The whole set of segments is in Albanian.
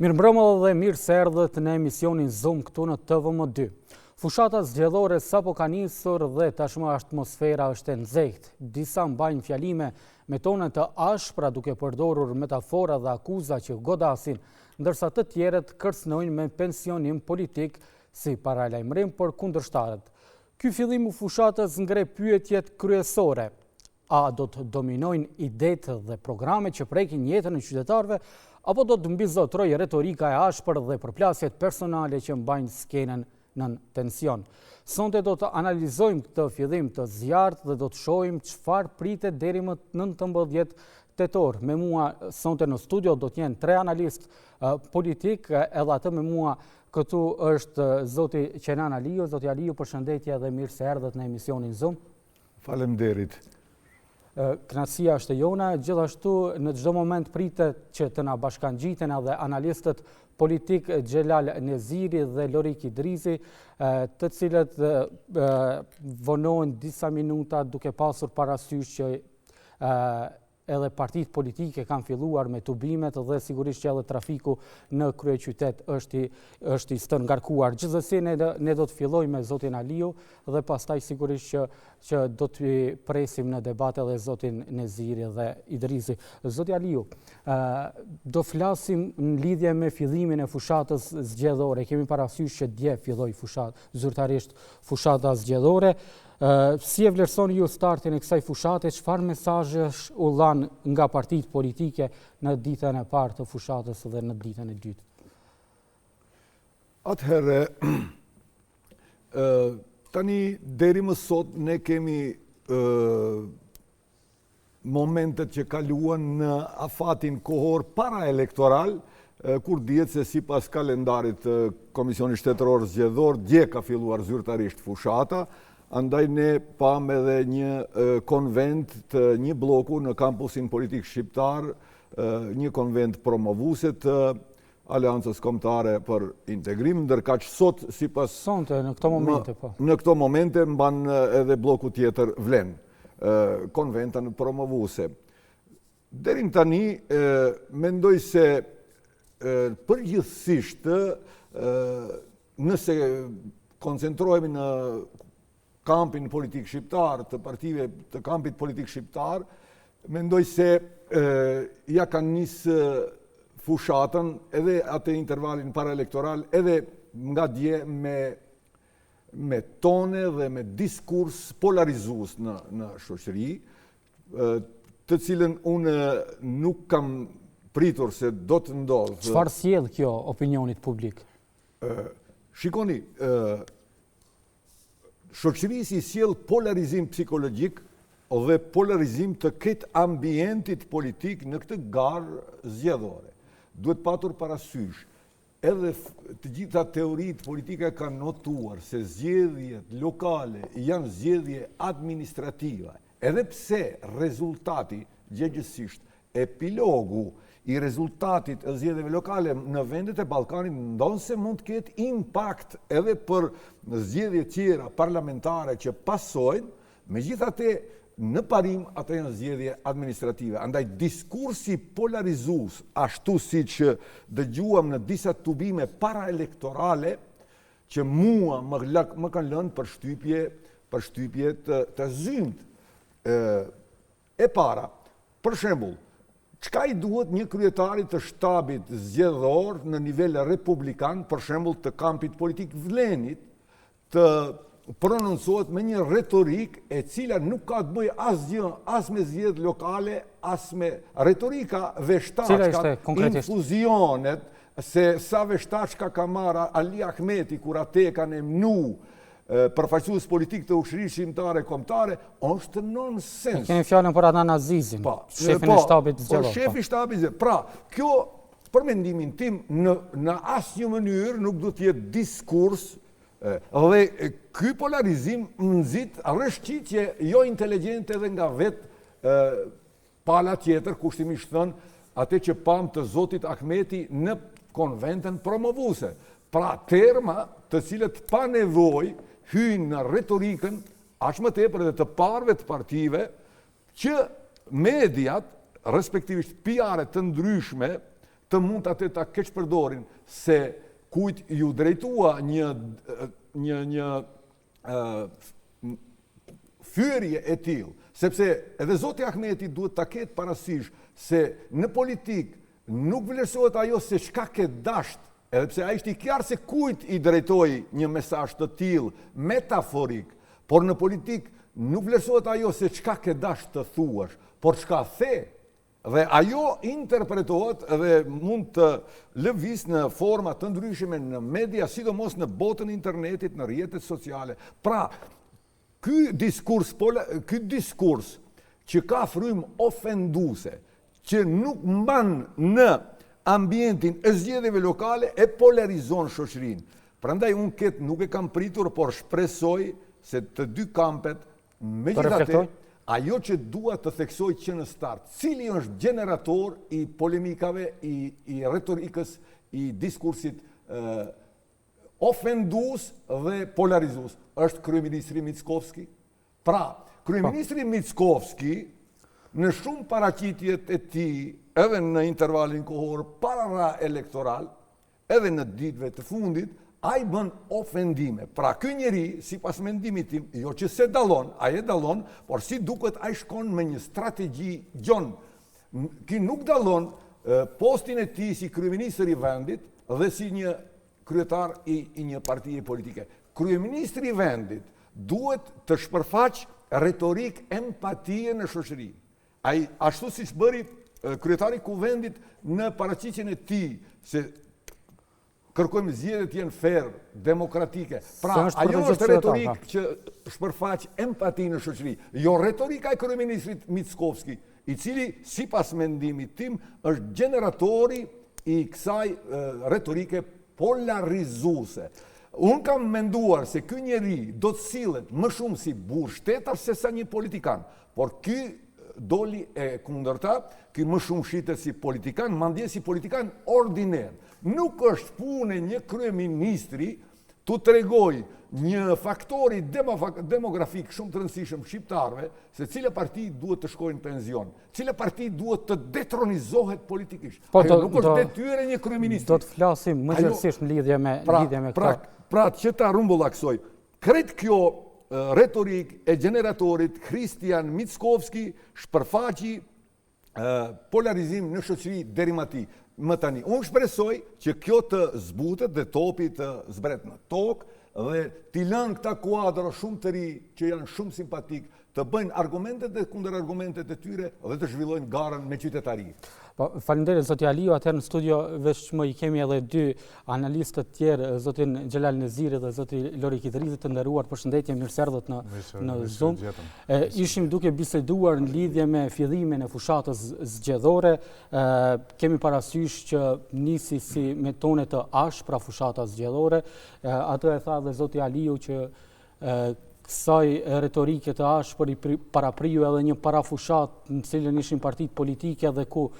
Mirëmbrëma dhe mirë se erdhët në emisionin Zoom këtu në TVM2. Fushata zgjedhore sapo ka nisur dhe tashmë atmosfera është e nxehtë. Disa mbajnë fjalime me tone të ashpra duke përdorur metafora dhe akuza që godasin, ndërsa të tjerët kërcënojnë me pensionim politik si paralajmërim për kundërshtarët. Ky fillim i fushatës ngre pyetjet kryesore. A do të dominojnë idetë dhe programe që prekin jetën e qytetarëve, apo do të mbizotrojë retorika e ashpër dhe përplasjet personale që mbajnë skenën në tension. Sonte do të analizojmë këtë fillim të zjarrt dhe do të shohim çfarë pritet deri më 19 tetor. Me mua sonte në studio do të jenë 3 analistë politik, edhe atë me mua këtu është zoti Kenan Aliu. Zoti Aliu, përshëndetje dhe mirë se erdhët në emisionin Zoom. Faleminderit. Kënaqësia është e jona, gjithashtu në çdo moment pritet që të na bashkangjiten edhe analistët politik Xhelal Neziri dhe Lorik Idrizi, të cilët vonohen disa minuta duke pasur parasysh që edhe partitë politike kanë filluar me tubimet dhe sigurisht që edhe trafiku në kryeqytet është i stërngarkuar. Gjithsesi ne do të fillojmë me zotin Aliu dhe pastaj sigurisht që do të presim në debat edhe zotin Neziri dhe Idrizi. Zoti Aliu, do flasim në lidhje me fillimin e fushatës zgjedhore. Kemi parasysh që dje filloi zyrtarisht fushata zgjedhore. Si e vlerësoni ju startin e kësaj fushate, çfarë mesazhesh u dhan nga partitë politike në ditën e parë të fushatës dhe në ditën e dytë? Atëherë, tani deri më sot ne kemi momentet që kaluan në afatin kohor paraelektoral, kur dihet se sipas kalendarit Komisionit Shtetëror Zgjedhor, dje ka filluar zyrtarisht fushata. Andaj ne pam edhe një konvent të një bloku në kampusin politik shqiptar, një konvent promovuese të Aleancës Kombëtare për Integrim, ndërkaq sot sipas sonte në këto momente po. Në këto momente mban edhe bloku tjetër Vlen, konventan promovuese. Deri tani mendoj se përgjithsisht nëse koncentrohemi në kampin politik shqiptar, të partive të kampit politik shqiptar, mendoj se ja kanë nisë fushatën edhe atë intervalin paraelektoral, edhe nga dje me tone dhe me diskurs polarizues në shoqëri, të cilën unë nuk kam pritur se do të ndodhë. Çfarë sjell kjo opinionit publik? Shikoni, shoqërisi sjell polarizim psikologjik dhe polarizim të këtë ambientit politik në këtë garë zgjedhore. Duhet patur parasysh, edhe të gjitha teoritë politike kanë notuar se zgjedhjet lokale janë zgjedhje administrative, edhe pse rezultati gjegjesisht, epilogu i rezultatit e zgjedhjeve lokale në vendet e Ballkanit ndonse mund të ketë impakt edhe për zgjedhje tjera parlamentare që pasojnë, megjithatë në parim ato janë zgjedhje administrative. Andaj diskursi polarizues, ashtu siç dëgjuam në disa tubime paraelektorale që mua më kanë lënë për shtypje të zymt. E para, për shembull, çka i duhet një kryetari të shtabit zgjedhor në nivel republikan, për shembull të kampit politik Vlenit, të prononcohet me një retorik e cila nuk ka të bëjë asgjë as me zgjedhje lokale, as me retorika veshtaçka, infuzionet, se sa veshtaçka ka marrë Ali Ahmeti kur atë kanë emnu përfaqësues politik të ushtrisë shqiptare kombëtare, është nonsens. Kemi fjalën për Adnan Azizin, shefin e shtabit zgjedhor. Shefi i shtabit zgjedhor. Pra, kjo për mendimin tim në asnjë mënyrë nuk do të jetë diskurs dhe ky polarizim nxit rrëshqitje jo inteligjente edhe nga vetë pala tjetër, kushtimisht thënë atë që pam të zotit Ahmeti në konventën promovuese. Pra, terma të cilët pa nevojë hyjnë në retorikën, aq më tepër edhe të parëve të partive, që mediat, respektivisht PR-et të ndryshme, të mund atë ta keq përdorin se kujt ju drejtua një fyerje e tillë, sepse edhe Zoti Ahmeti duhet ta ketë parasysh se në politik nuk vlerësohet ajo se çka ke dasht, edhe pse ai ishte i qartë se kujt i drejtoi një mesazh të tillë metaforik, por në politik nuk vlerësohet ajo se çka ke dasht të thuash, por çka the. Dhe ajo interpretohet dhe mund të lëviz në forma të ndryshme në media, sidomos në botën e internetit, në rrjetet sociale. Pra, ky diskurs që ka frym ofenduese, që nuk mban në ambientin e zgjedhjeve lokale, e polarizon shoqërinë. Prandaj unë nuk e kam pritur, por shpresoj se të dy kampet, megjithatë, ajo që dua të theksoj që në start, cili është generator i polemikave, i retorikës, i diskursit ofendues dhe polarizues, është kryeministri Mickovski. Pra, kryeministri Mickovski, në shumë paraqitjet e tij, edhe në intervalin kohor para elektoral, edhe në ditëve të fundit, ai bën ofendime. Pra, ky njeri, sipas mendimit tim, jo që se dallon, ai e dallon, por si duket ai shkon me një strategji gjon. Ky nuk dallon postin e tij si kryeministër i vendit dhe si një kryetar i një partie politike. Kryeministri i vendit duhet të shpërfaq retorik empatie në shoqëri. Ai ashtu siç bëri kryetari i kuvendit në paraqitjen e tij se kërkojmë zgjedhje të jenë fair, demokratike. Pra, ajo është retorikë që shpërfaq empati në shoqëri. Jo retorika e kryeministrit Mickovski, i cili, sipas mendimit tim, është generatori i kësaj retorike polarizuese. Unë kam menduar se ky njeri do të sillet më shumë si burr shtetar se sa një politikan, por ky doli e kundërta, ky më shumë shitet si politikan, madje si politikan ordiner. Nuk është punë një kryeministri të tregoj një faktori demografik shumë të rëndësishëm shqiptarëve se cila parti duhet të shkojnë në penzion, cila parti duhet të detronizohet politikisht. Ajo nuk është detyrë një kryeministri. Do të flasim më gjithësisht në lidhje me këtë. Pra, që ta rumbullaksoj, kretë kjo retorik e generatorit Kristian Mickovski shpërfaqi polarizim në shoqëri deri më tani. Unë shpresoj që kjo të zbutet dhe topi të zbret në tokë dhe t'i lënë këta kuadra shumë të ri që janë shumë simpatik të bëjnë argumentet dhe kundër argumentet e tyre dhe të zhvillojnë garën me qytetari. Faleminderit zoti Aliu, atëherë në studio veç më i kemi edhe dy analistë të tjerë, zotin Xhelal Neziri dhe zoti Lori Kidrizi, të nderuar, përshëndetje, mirë se erdhët në Zoom. Ishim duke biseduar në lidhje me fillimin e fushatës zgjedhore. Kemi parasysh që nisi si me tone të ashpra fushata zgjedhore. Atë e tha dhe zoti Aliu që kësaj retorike të ashpër i parapriju edhe një parafushat në cilën ishin partitë politike dhe ku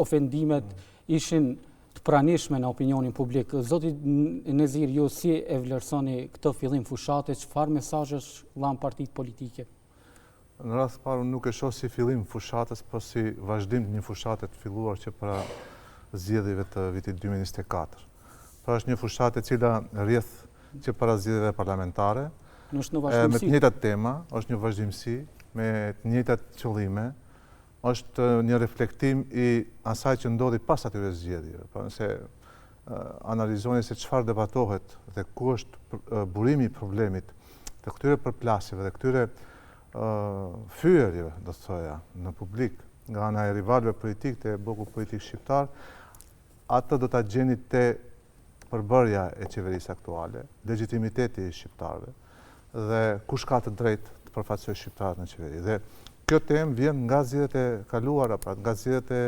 ofendimet ishin të pranishme në opinionin publik. Zoti Nezir, ju si e vlerësoni këtë fillim fushate, çfarë mesazhesh dhan partitë politike? Në rast parë nuk e shoh si fillim fushatës, por si vazhdim të një fushate të filluar që para zgjedhjeve të vitit 2024. Pra është një fushatë e cila rrjedh që para zgjedhjeve parlamentare, me të njëjtat tema, është një vazhdimsi, me të njëjtat qëllime, është një reflektim i asaj që ndodhi pas atyre zgjedhjeve. Pra nëse analizoni se çfarë debatohet dhe ku është burimi i problemit të këtyre përplasjeve dhe këtyre fyerjeve, do të thoja, në publik, nga ana e rivalëve politik të bloku politik shqiptar, atë do ta gjeni te përbërja e qeverisë aktuale, legitimiteti i shqiptarëve dhe kush ka të drejtë të përfaqësojë shqiptarët në qeveri. Dhe kjo temë vjen nga zgjedhjet e kaluara, pra nga zgjedhjet e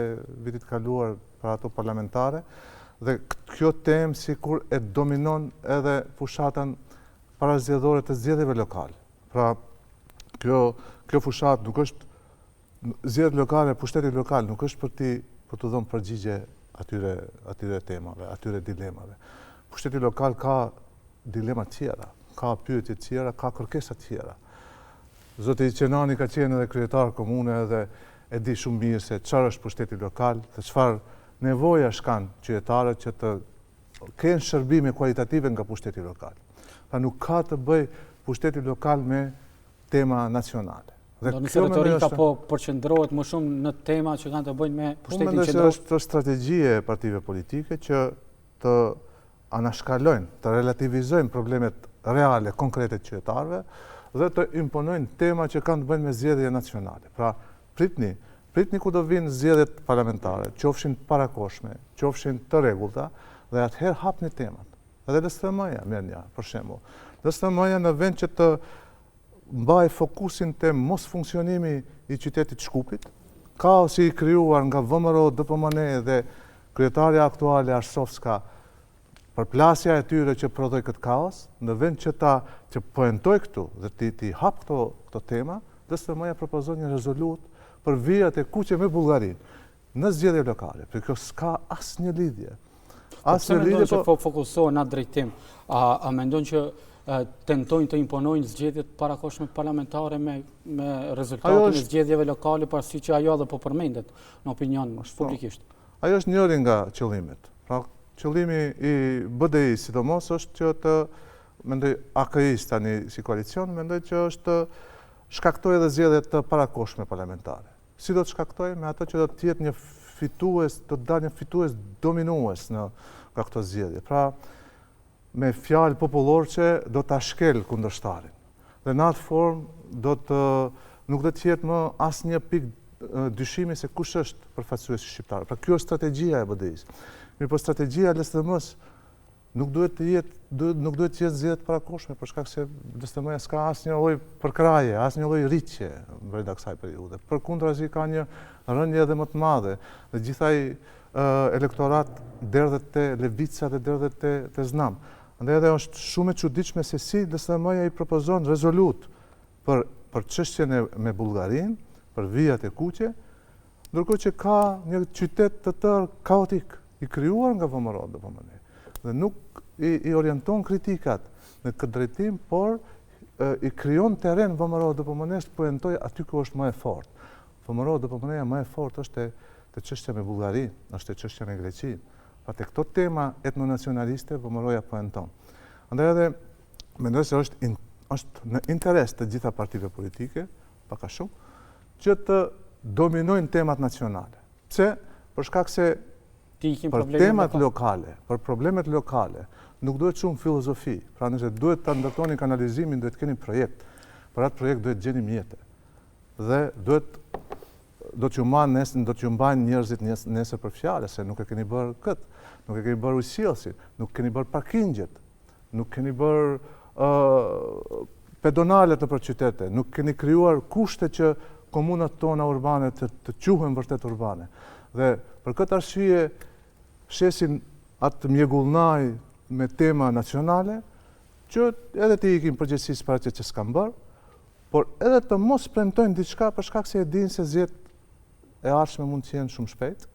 vitit kaluar për ato parlamentare, dhe kjo temë sikur e dominon edhe fushatën parazgjedhore të zgjedhjeve lokale. Pra kjo fushatë nuk është zgjedhjet lokale, pushteti lokal nuk është për të dhënë përgjigje atyre temave, atyre dilemave. Pushteti lokal ka dilema tjera, ka pyetje tjera, ka kërkesa tjera. Zoti Qenani ka qenë edhe kryetar komune dhe e di shumë mirë se çfarë është pushteti lokal dhe çfarë nevoja shkan qytetarët që të kenë shërbime kualitative nga pushteti lokal. Pra nuk ka të bëj pushteti lokal me tema nacionale. Do nëse retorika po përqendrohet më shumë në tema që kanë të bëjnë me pushtetin qendror. Është strategjie e partive politike që të anashkalojnë, të relativizojnë problemet reale, konkrete të qytetarëve dhe të imponojnë tema që kanë të bëjnë me zgjedhje nacionale. Pra, pritni ku do vinë zgjedhjet parlamentare, qofshin parakoshme, qofshin të rregullta, dhe atëherë hapni temat. Edhe LSTM-ja, merr një për shembull. LSTM-ja në vend që të mbaj fokusin të mos funksionimi i qytetit Shkupit, kaosi i krijuar nga VMRO, DPMN dhe kryetaria aktuale Arsovska, përplasja e tyre që prodhoi këtë kaos, në vend që poentoj këtu dhe ti hap këto tema, LSTM-ja propozon një rezolut për vijat e kuqe me Bullgarinë në zgjedhje lokale. Për kjo s'ka asnjë lidhje. Pse mendon që fokusohen në atë drejtim? A mendon që tentojnë të imponojnë zgjedhjet parakoshme parlamentare me rezultatin e zgjedhjeve lokale, pasi që ajo edhe po përmendet në opinion publikisht? Ajo është njëri nga qëllimet. Pra, qëllimi i BDI sidomos është që të mendoj AKI-s tani si koalicion, mendoj që është të shkaktoj edhe zgjedhjet të parakoshme parlamentare. Si do të shkaktoj? Me ato që do të jetë një fitues, do të dalë një fitues dominues nga këto zgjedhje. Pra, me fjalë popullorçe do ta shkel kundërshtarin. Dhe në atë formë nuk do të jetë më asnjë pikë dyshimi se kush është përfaqësuesi shqiptar. Pra kjo është strategjia e BDI-s. Mirë, po strategjia e LSTM-s nuk duhet të jetë zgjedhjet parakoshme, për shkak se LSTM-ja s'ka asnjë lloj përkraje, asnjë lloj rritje brenda kësaj periudhe. Përkundrazi ka një rënje edhe më të madhe. Dhe gjithaj elektorat derdhet te Levica dhe derdhet te Znam. Andaj edhe është shumë e çuditshme se si LSTM-ja i propozon rezolut për çështjen me Bullgarinë, për vijat e kuqe, ndërkohë që ka një qytet të tërë kaotik, i krijuar nga VMRO dhe DPMN. Dhe nuk i orienton kritikat në këtë drejtim, por i krijon terren VMRO dhe DPMN-s të poentoj aty ku është më e fortë. VMRO dhe DPMN-ja më e fortë është te çështja me Bullgarinë, është te çështja me Greqinë. Pra te këto tema etnonacionaliste VMRO-ja poenton. Andaj edhe mendoj se është në interes të gjitha partive politike, pak a shumë, që të dominojnë temat nacionale. Pse? Për shkak se për temat lokale, për problemet lokale, nuk duhet shumë filozofi. Pra nëse duhet të ndërtoni kanalizimin, duhet keni projekt. Për atë projekt duhet gjeni mjete. Dhe do t'ju mbajnë njerëzit nesër për fjalë, se nuk e keni bërë këtë, nuk e keni bërë ujësillësin, nuk keni bërë parkingjet, nuk keni bërë pedonalet nëpër qytete, nuk keni krijuar kushte që komunat tona urbane të quhen vërtet urbane. Dhe për këtë arsye shesin atë mjegullnaj me tema nacionale, që edhe të ikin përgjegjësisë për atë që s'kan bërë, por edhe të mos premtojnë diçka për shkak se e dinë se zgjedhjet e ardhshme mund të jenë shumë shpejt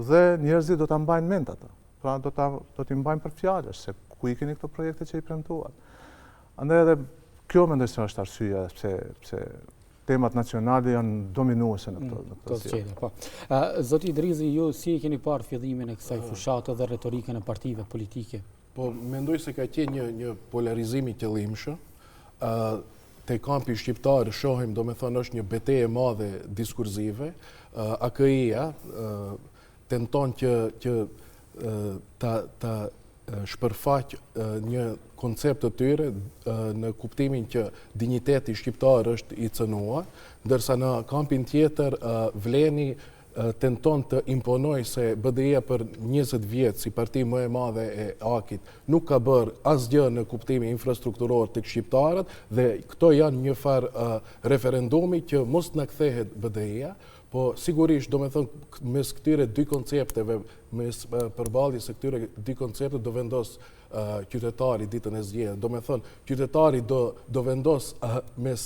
dhe njerëzit do ta mbajnë mend atë. Pra do t'i mbajnë për fjalësh se ku i keni këto projekte që i premtuan. Andaj edhe kjo mendoj se është arsyeja pse temat nacionale janë dominuese në këtë zgjedhje. Po. Zoti Idrizi, ju si e keni parë fillimin e kësaj fushate dhe retorikën e partive politike? Po mendoj se ka qenë një polarizim i qëllimshëm. Te kampi shqiptar shohim, domethënë është një betejë e madhe diskursive. AKI-ja tenton që ta shpërfaq një koncept të tyre në kuptimin që dinjiteti shqiptar është i cënuar, ndërsa në kampin tjetër Vleni tenton të imponoj se BDI-ja për 20 vjetë si parti më e madhe e AKI-t nuk ka bërë asgjë në kuptimin infrastrukturor të shqiptarët dhe këto janë një farë referendumi që mos në kthehet BDI-ja, po sigurisht do me thënë mes këtyre dy koncepteve, mes përballjes së këtyre dy koncepteve do vendos qytetari ditën e zgjedhjeve. Do me thënë qytetari do vendos mes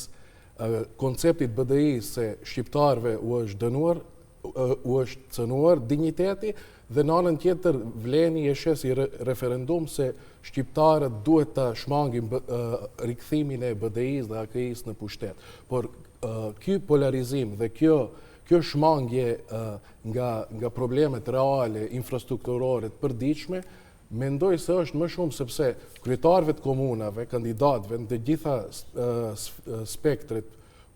konceptit BDI se shqiptarëve u është dënuar, u është cënuar dinjiteti dhe në anën tjetër Vleni e shes i referendum se shqiptarët duhet ta shmangin rikthimin e BDI-s dhe AKI-s në pushtet. Por ky polarizim dhe kjo kjo shmangje nga problemet reale, infrastrukturore të përditshme, mendoj se është më shumë sepse kryetarëve të komunave, kandidatëve në të gjitha spektret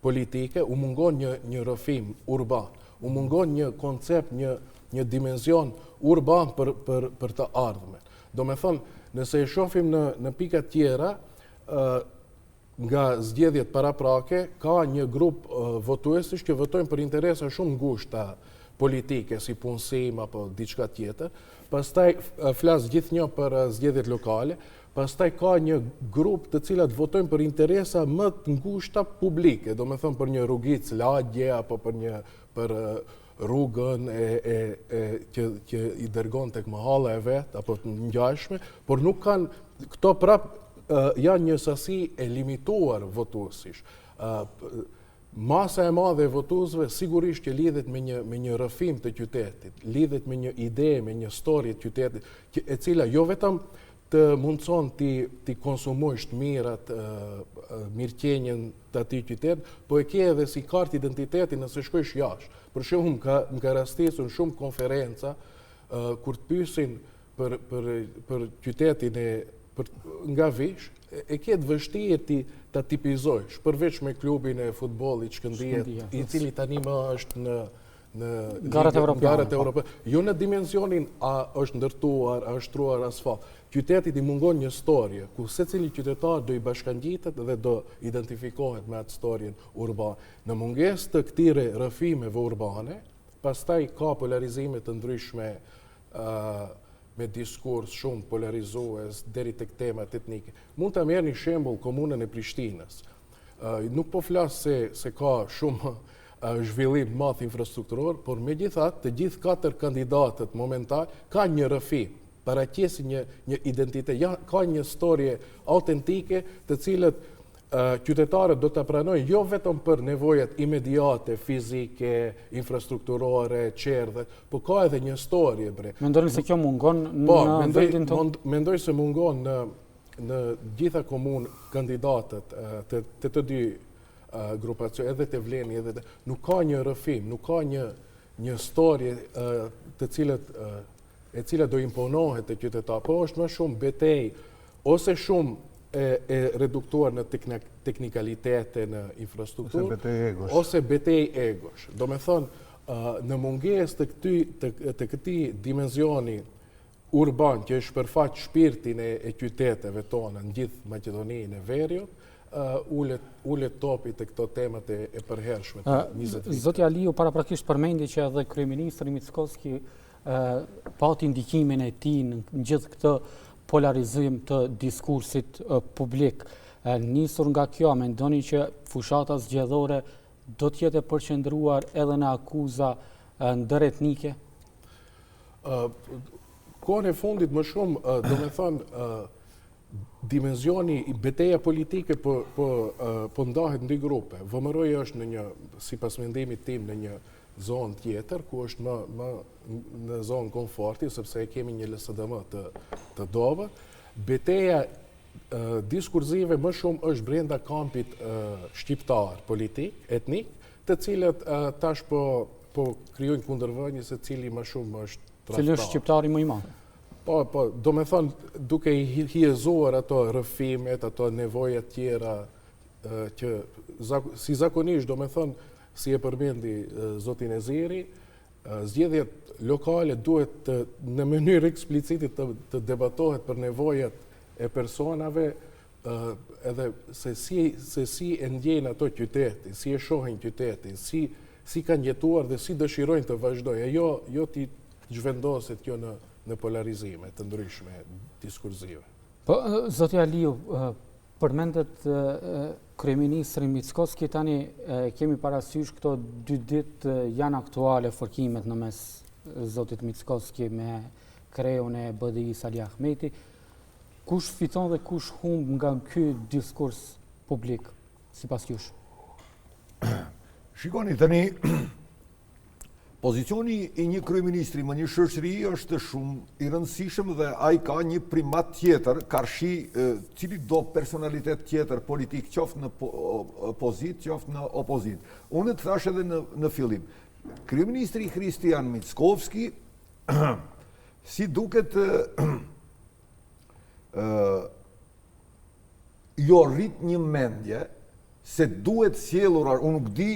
politike, u mungon një rrëfim urban, u mungon një koncept, një dimension urban për të ardhmen. Do me thonë, nëse e shohim në pika tjera, nga zgjedhjet paraprake, ka një grup votuesish që votojnë për interesa shumë ngushta politike, si punësim apo diçka tjetër, pastaj flas gjithnjë për zgjedhjet lokale, pastaj ka një grup të cilat votojnë për interesa më të ngushta publike, do me thonë për një rrugicë lagje, apo për rrugën që i dërgon tek mahalla e vet, apo të ngjashme, por nuk kanë, këto prap janë një sasi e limituar votuesish. Masa e madhe e votuesve sigurisht që lidhet me një rrëfim të qytetit, lidhet me një ide, me një story të qytetit, e cila jo vetëm të mundson ti konsumojsh të mirat, mirëqenjen të atij qytet, po e ke edhe si kartë identiteti nëse shkojsh jashtë. Për shembull, më ka rastisur shumë konferenca kur të pyesin për qytetin nga Vish, e ke të vështirë ta tipizojsh, përveç me klubin e futbollit Shkëndijët, i cili tani më është në garat evropiane. Jo në dimensionin a është ndërtuar, a është shtruar asfalt. Qytetit i mungon një storje, ku secili qytetar do i bashkangjitet dhe do identifikohet me atë storjen urbane. Në mungesë të këtyre rrëfimeve urbane, pastaj ka polarizime të ndryshme me diskurs shumë polarizues deri tek temat etnike. Mund ta merrni shembull komunën e Prishtinës. Nuk po flas se ka shumë zhvillim madh infrastrukturor, por megjithatë të gjithë 4 kandidatët momental kanë një rrëfim, paraqesin një identitet, ka një storje autentike të cilët qytetarët do të pranojnë jo vetëm për nevojat imediate, fizike, infrastrukturore, qerdhe, po ka edhe një storje. Mendoni se kjo mungon në vendin tonë? Mendoj se mungon në gjitha komunë kandidatët të dy grupacion, edhe të Vleni, nuk ka një rrëfim, nuk ka një storje e cila do imponohet të qytetar, po është më shumë betej, ose shumë e reduktuar në teknikalitete në infrastrukturë, ose betej egosh. Do me thonë, në munges të këti dimensioni urban që është përfaq shpirtin e qyteteve tona në gjithë Maqedoninë e Veriut, ullet topi të këto temat e përhershme të 20 vite. Zoti Aliu paraprakisht përmendi që edhe kryeministri Mickoski pati ndikimin e tij në gjithë këtë polarizim të diskursit publik. Nisur nga kjo, mendoni që fushata zgjedhore do të jetë përqendruar edhe në akuza ndëretnike? Kohën e fundit më shumë, do me thonë, dimensioni i beteja politike po ndahet në dy grupe. VMRO është sipas mendimit tim, në një zonë tjetër, ku është më në zonë komforti, sepse e kemi një LSDM të dobët. Beteja diskurzive më shumë është brenda kampit shqiptar, politik, etnik, të cilët tash po krijojnë kundërvënie se cili më shumë është tradhtar. Cili është shqiptari më i madh? Po, do me thonë, duke i hiezuar ato rrëfimet, ato nevojat tjera, që si zakonisht, do me thonë, si e përmendi zoti Neziri, zgjedhjet lokale duhet në mënyrë eksplicite të debatohet për nevojat e personave, edhe se si e ndjejnë ato qytetin, si e shohin qytetin, si kanë jetuar dhe si dëshirojnë të vazhdojnë, jo ti zhvendoset kjo në polarizime të ndryshme diskursive. Po, zoti Aliu, përmendet kryeministri Mickoski, tani kemi parasysh këto 2 ditë janë aktuale fërkimet në mes zotit Mickoski me kreun e BDI-s Ali Ahmeti. Kush fiton dhe kush humb nga ky diskurs publik, sipas jush? Shikoni, tani, pozicioni i një kryeministri më një shoqëri është shumë i rëndësishëm dhe ai ka një primat tjetër, karshi cili do personalitet tjetër politik, qoftë në pozit, qoftë në opozit. Unë të thash edhe në fillim, Kryeministri Kristian Mickovski, si duket jo rrit një mendje se duhet sjellur, unë nuk di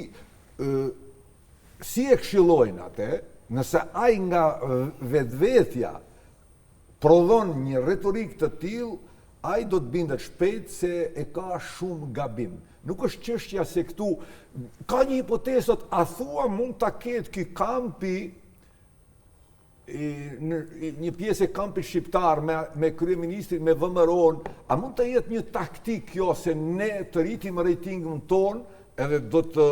si e këshillojnë atë, nëse ai nga vetvetja prodhon një retorik të tillë, ai do të bindet shpejt se e ka shumë gabim. Nuk është çështja se këtu ka një hipotezë, a thua mund ta ketë ky kampi një pjesë e kampit shqiptar me kryeministrin, me VMRO-n, a mund të jetë një taktik kjo se ne të rritim ratingun ton edhe do të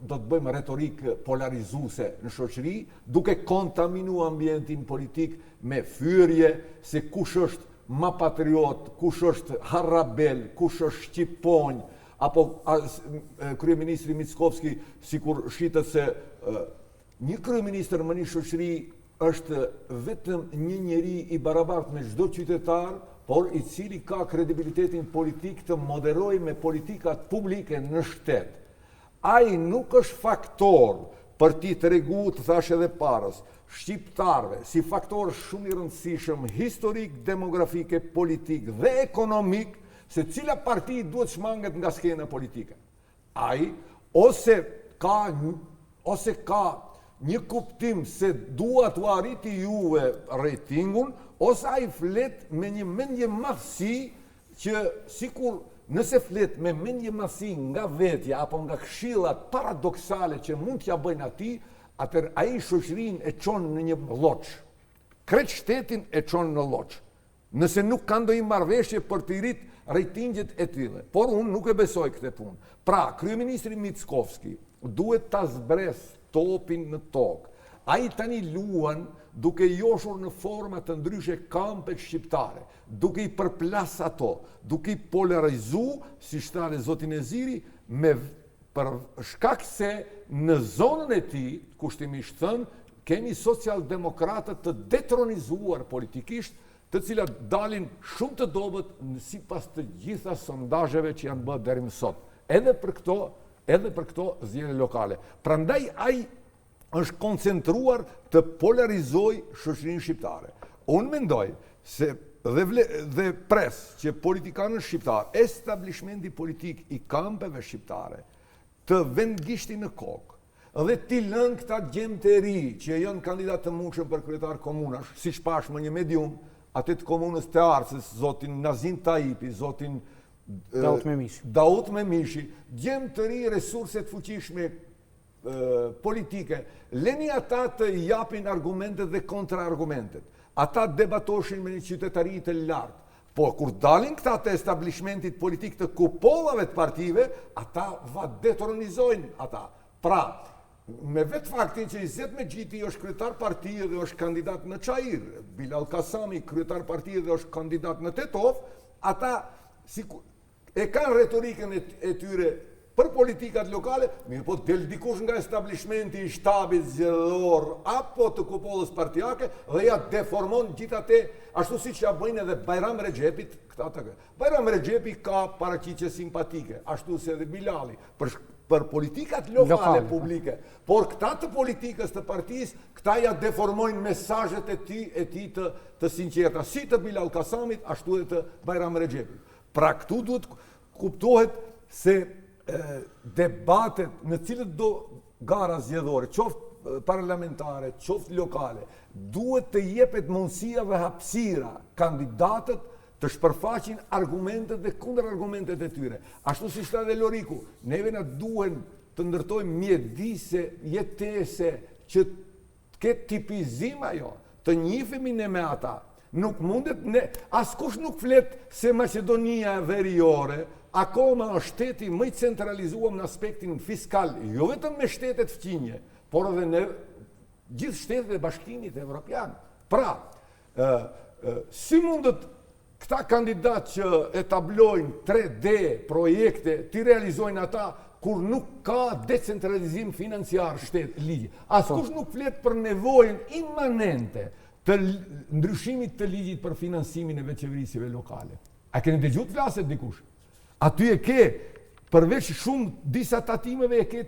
bëjmë retorik polarizuese në shoqëri, duke kontaminuar ambientin politik me fyrje se kush është ma patriot, kush është harrabel, kush është shqiponj, apo kryeministri Mickovski sikur shitet se një kryeministër në një shoqëri është vetëm një njeri i barabartë me çdo qytetar, por i cili ka kredibilitetin politik të moderojë me politikat publike në shtet. Ai nuk është faktor për ti të regu, të thash edhe parës, shqiptarve, si faktor shumë i rëndësishëm, historik, demografike, politik dhe ekonomik, se cila parti duhet shmanget nga skena politike. Ai, ose ka një kuptim se dua t'u arriti juve ratingun, ose ai flet me një mendje madhësi që sikur nëse flet me mendje madhësi nga vetja apo nga këshillat paradoksale që mund t'ja bëjnë atij, atëherë ai shoqërinë e çon në një lloç. Krejt shtetin e çon në lloç. Nëse nuk ka ndonjë marrëveshje për të rrit ratinget e tilla. Por unë nuk e besoj këtë punë. Pra, kryeministri Mickovski duhet ta zbres topin në tokë. Ai tani luan duke joshur në forma të ndryshe kampet shqiptare, duke i përplas ato, duke i polarizu, si shtare zotin Eziri, për shkak se në zonën e tij, kushtimisht thënë, kemi socialdemokratët të detronizuar politikisht, të cilat dalin shumë të dobët sipas të gjitha sondazheve që janë bërë deri më sot. Edhe për këto zgjedhje lokale. Prandaj ai është koncentruar të polarizoj shoqërinë shqiptare. Unë mendoj se dhe pres që politikanët shqiptar, establishmenti politik i kampeve shqiptare, të vendgishtin në kokë, dhe ti lën këta gjemë të ri që janë kandidat të mundshëm për kryetar komunash, siç pash më një medium, atë të komunës të Arcës, zotin Nazim Taipi, zotin Daut Memishi, gjemë të ri resurset fuqishme politike, leni ata të japin argumentet dhe kontraargumentet. Ata debatoshin me një qytetari të lartë. Po, kur dalin këta të establishmentit politik të kupollave të partive, ata va detronizojnë ata. Pra, me vetë faktin që Izet Megjiti është kryetar partije dhe është kandidat në Çajir, Bilal Kasami kryetar partije dhe është kandidat në Tetov, ata e kanë retorikën e tyre për politikat lokale, mirë po del dikush nga establishmenti i shtabit zgjedhor apo të kupollës partijake dhe ja deformon gjithatë, ashtu siç ja bëjnë edhe Bajram Rexhepit këta. Bajram Rexhepi ka paraqitje simpatike, ashtu si edhe Bilali, për politikat lokale publike, por këta të politikës të partisë, këta ja deformojnë mesazhet e tij të sinqerta, si të Bilal Kasamit, ashtu edhe të Bajram Rexhepit. Pra këtu duhet kuptohet se debatet në cilët do gara zgjedhore, qoftë parlamentare, qoftë lokale, duhet të jepet mundësia dhe hapësira kandidatët të shpërfaqin argumentet dhe kundërargumentet e tyre. Ashtu si shta dhe Loriku, neve na duhen të ndërtojmë mjedise, jetese, që ketë tipizim ajo, të njihemi ne me ata. Nuk mundet, askush nuk flet se Maqedonia e Veriore akoma është shteti më i centralizuar në aspektin fiskal, jo vetëm me shtetet fqinje, por edhe në gjithë shtetet e Bashkimit Evropian. Pra, si mundet këta kandidat që etablojnë 3D projekte, ti realizojnë ata kur nuk ka decentralizim financiar shtet ligj. Askush nuk flet për nevojën imanente të ndryshimit të ligjit për finansimin e veçeverisive lokale. A keni dëgjuar flaset dikush? Aty e ke përveç shumë disa tatimeve e ke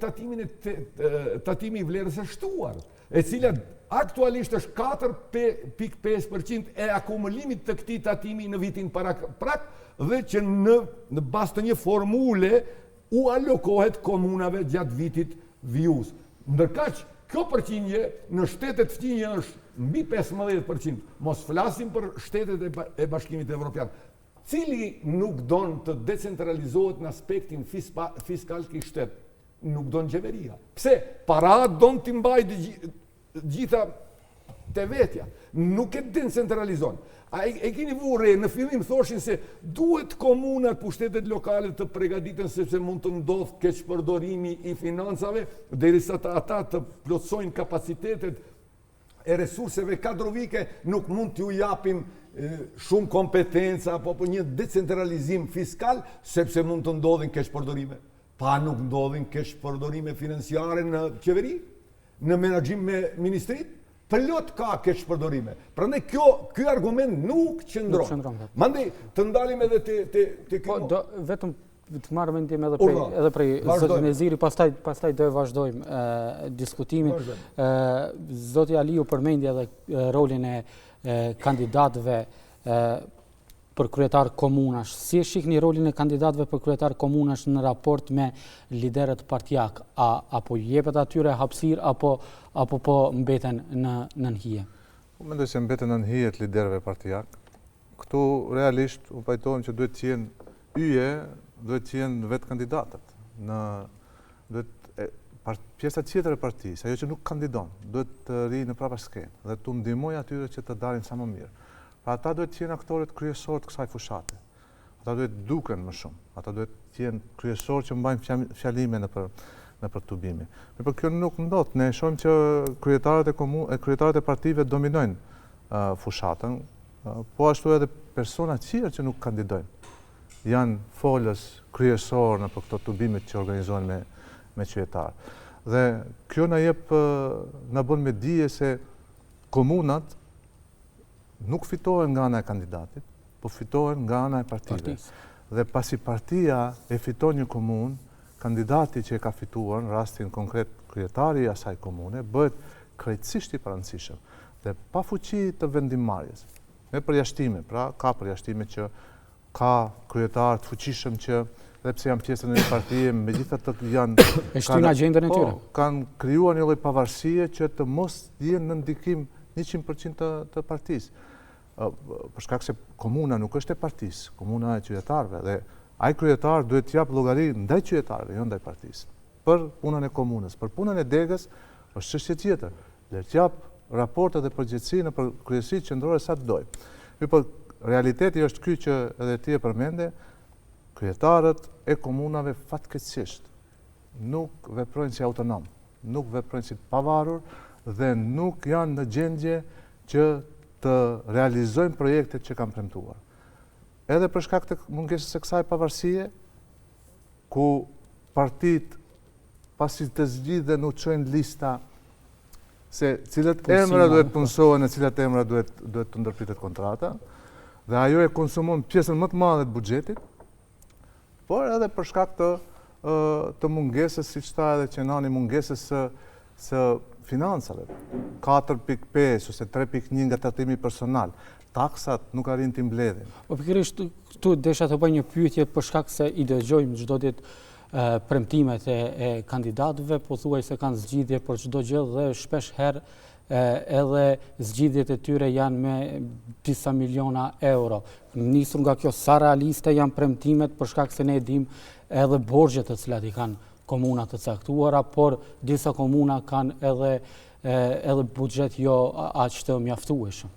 tatimi i vlerës së shtuar, e cila aktualisht është 4.5% e akumulimit të këtij tatimi në vitin prak dhe që në bazë të një formule u alokohet komunave gjatë vitit vijus. Ndërkaq kjo përqindje në shtetet fqinje është mbi 15%. Mos flasim për shtetet e Bashkimit Evropian. Cili nuk don të decentralizohet në aspektin fiskal këtij shteti? Nuk don qeveria. Pse? Para don t'i mbajë gjitha te vetja. Nuk e decentralizon. E keni vure, në fillim thoshin se duhet komunat, pushtetet lokale të përgatiten sepse mund të ndodhë keqpërdorimi i financave, derisa ata të plotësojnë kapacitetet e resurseve kadrovike, nuk mund t'ju japim shumë kompetenca apo për një decentralizim fiskal, sepse mund të ndodhin keqpërdorime. Pa nuk ndodhin keqpërdorime financiare në qeveri, në menaxhim me ministrit, plot ka keqpërdorime. Prandaj ky argument nuk qëndron. Mandej të ndalim edhe te po vetëm të marrë mendim edhe prej zotit Neziri, pastaj do e vazhdojmë diskutimin. Zoti Aliu përmendi edhe rolin e kandidatëve për kryetar komunash. Si e shihni rolin e kandidatëve për kryetar komunash në raport me liderët partijak? Apo jepet atyre hapësirë apo po mbeten në nhije? Unë mendoj se mbeten në nhije të liderëve partijak. Këtu realisht u pajtohem që duhet të jenë yje, duhet të jenë vetë kandidatët. Pjesa tjetër e partisë, ajo që nuk kandidon, duhet të rijë në prapa skenë dhe të ndihmoj atyre që të dalin sa më mirë. Pra ata duhet të jenë aktorët kryesorë të kësaj fushate. Ata duhet duken më shumë. Ata duhet të jenë kryesorë që mbajnë fjalime nëpër tubime. Por kjo nuk ndodh. Ne shohim që kryetarët e partive dominojnë fushatën, po ashtu edhe persona tjerë që nuk kandidojnë. Janë folës kryesorë në këto tubimet që organizohen me qytetarë. Dhe kjo na bën me dije se komunat nuk fitohen nga ana e kandidatit, po fitohen nga ana e partive. Dhe pasi partia e fiton një komunë, kandidati që e ka fituar, në rastin konkret kryetari i asaj komune, bëhet krejtësisht i parancishëm dhe pa fuqi të vendimmarrjes. Me përjashtime, pra ka përjashtime që ka kryetar të fuqishëm që dhe pse janë pjesë në një partie, megjithatë janë e shtyn agjendën e tyre. Kanë krijuar një lloj pavarësie që të mos jenë në ndikim 100% të partisë. Për shkak se komuna nuk është e partisë, komuna e qytetarëve dhe ai kryetar duhet të jap llogari ndaj qytetarëve, jo ndaj partisë. Për punën e komunës, për punën e degës është çështje tjetër. Le të jap raporte dhe përgjegjësi në kryesitë qendrore sa të dojë. Por realiteti është ky që edhe ti e përmende, kryetarët e komunave fatkeqësisht nuk veprojnë si autonom, nuk veprojnë si të pavarur dhe nuk janë në gjendje që të realizojnë projektet që kanë premtuar. Edhe për shkak të mungesës së kësaj pavarësie, ku partitë pasi të zgjidhen u çojnë lista se cilat emra duhet punësohen e cilat emra duhet të ndërpritet kontrata, dhe ajo e konsumon pjesën më të madhe të buxhetit, por edhe për shkak të mungesës, siç tha edhe Qenani, mungesës së financave. 4.5 ose 3.1 nga tatimi personal. Taksat nuk arrin t'i mbledhin. Po pikërisht këtu desha të bëj një pyetje për shkak se i dëgjojmë çdo ditë premtimet e kandidatëve, pothuajse kanë zgjidhje për çdo gjë dhe shpesh herë edhe zgjidhjet e tyre janë me disa miliona euro. Nisur nga kjo, sa realiste janë premtimet për shkak se ne e dimë edhe borxhet të cilat i kanë komunat të caktuara, por disa komuna kanë edhe buxhet jo aq të mjaftueshëm.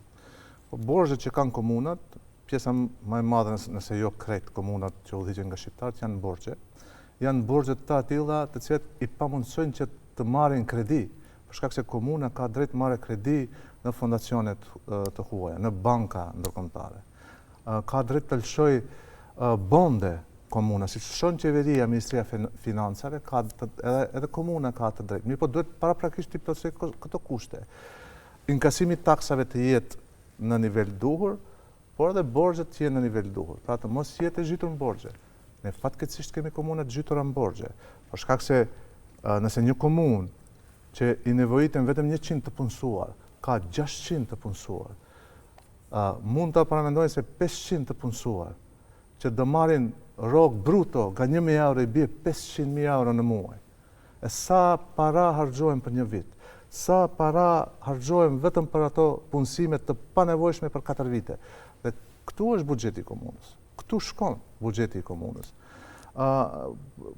Borxhet që kanë komunat, pjesa më e madhe nëse jo krejt komunat që udhëhiqen nga shqiptarët janë borxhe. Janë borxhe të tilla të cilat i pamundsojnë që të marrin kredi, për shkak se komuna ka drejt marrë kredi në fondacionet të huaja, në banka ndërkombëtare. Ka drejt të lëshoj bonde komuna, si shon qeveria, Ministria Financave, edhe komuna ka të drejtë. Mirë, po duhet paraprakisht të plotësoj këto kushte. Inkasimi i taksave të jetë në nivel duhur, por edhe borxhet të jenë në nivel duhur. Pra të mos jetë e zhytur në borxhe. Ne fatkeqësisht kemi komuna të gjytura në borxhe, për shkak se nëse një komunë që i nevojiten vetëm 100 të punësuar, ka 600 të punësuar, mund të paramendojnë se 500 të punësuar, që do marrin rrogë bruto nga 1.000 euro i bie 500.000 euro në muaj. E sa para harxojmë për një vit? Sa para harxojmë vetëm për ato punësime të panevojshme për 4 vite? Dhe këtu është buxheti i komunës. Këtu shkon buxheti i komunës.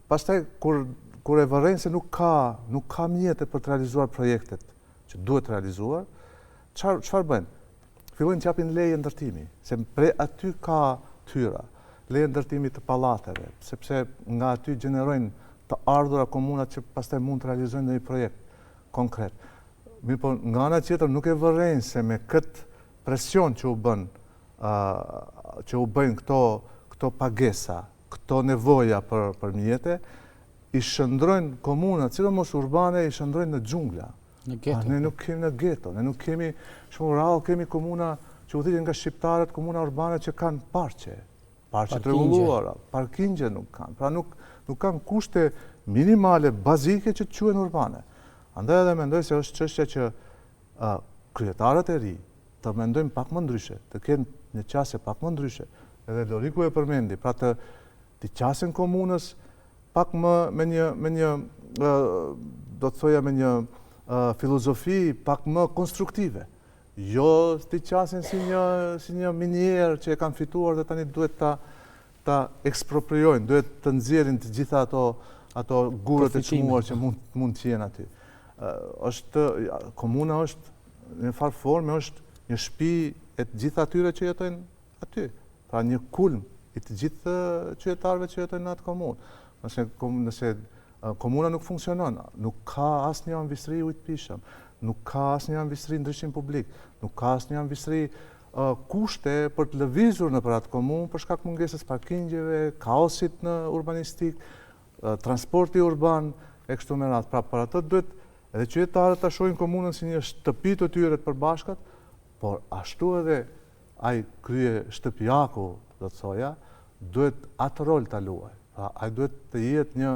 Pastaj kur e vërejnë se nuk ka mjete për të realizuar projektet që duhet realizuar, çfarë bëjnë? Fillojnë të japin leje ndërtimi, se prej aty ka tyra, leje ndërtimi të pallateve, sepse nga aty gjenerojnë të ardhura komunat që pastaj mund të realizojnë në një projekt konkret. Mirë po, nga ana tjetër nuk e vërejnë se me këtë presion që u bëjnë këto pagesa, këto nevoja për mjete, i shëndrojnë komunat, sidomos urbane, i shëndrojnë në xhungla. Ne nuk kemi në geto, ne nuk kemi, shumë rrallë kemi komuna që udhiten nga shqiptarët, komuna urbane që kanë parqe të rregulluara, parkingje nuk kanë, pra nuk kanë kushte minimale, bazike që të quhen urbane. Andaj edhe mendoj se është çështja që kryetarët e ri të mendojnë pak më ndryshe, të kenë një qasje pak më ndryshe, edhe Loriku e përmendi, pra të qasin komunës pak më me një do të thoja me një filozofi pak më konstruktive. Jo të qasin si një minier që e kanë fituar dhe tani duhet ta ekspropriojnë, duhet të nxjerrin të gjitha ato gurët e çmuar që mund të jenë aty. Komuna është në farë forme është një shtëpi e të gjitha atyre që jetojnë aty. Pra një kulm i të gjithë qytetarëve që jetojnë në atë komunë. Nëse komuna nuk funksionon, nuk ka asnjë anëvistri ujitpishëm, nuk ka asnjë anëvistri ndryshim publik, nuk ka asnjë anëvistri kushte për të lëvizur në për atë komunë për shkak mungesës parkingjeve, kaosit në urbanistik, transporti urban e kështu me radhë. Pra për atë duhet edhe qytetarët ta shohin komunën si një shtëpi të tyre të përbashkët, por ashtu edhe ai krye shtëpiaku, do të thoja, duhet atë rol ta luajë. Pra ai duhet të jetë një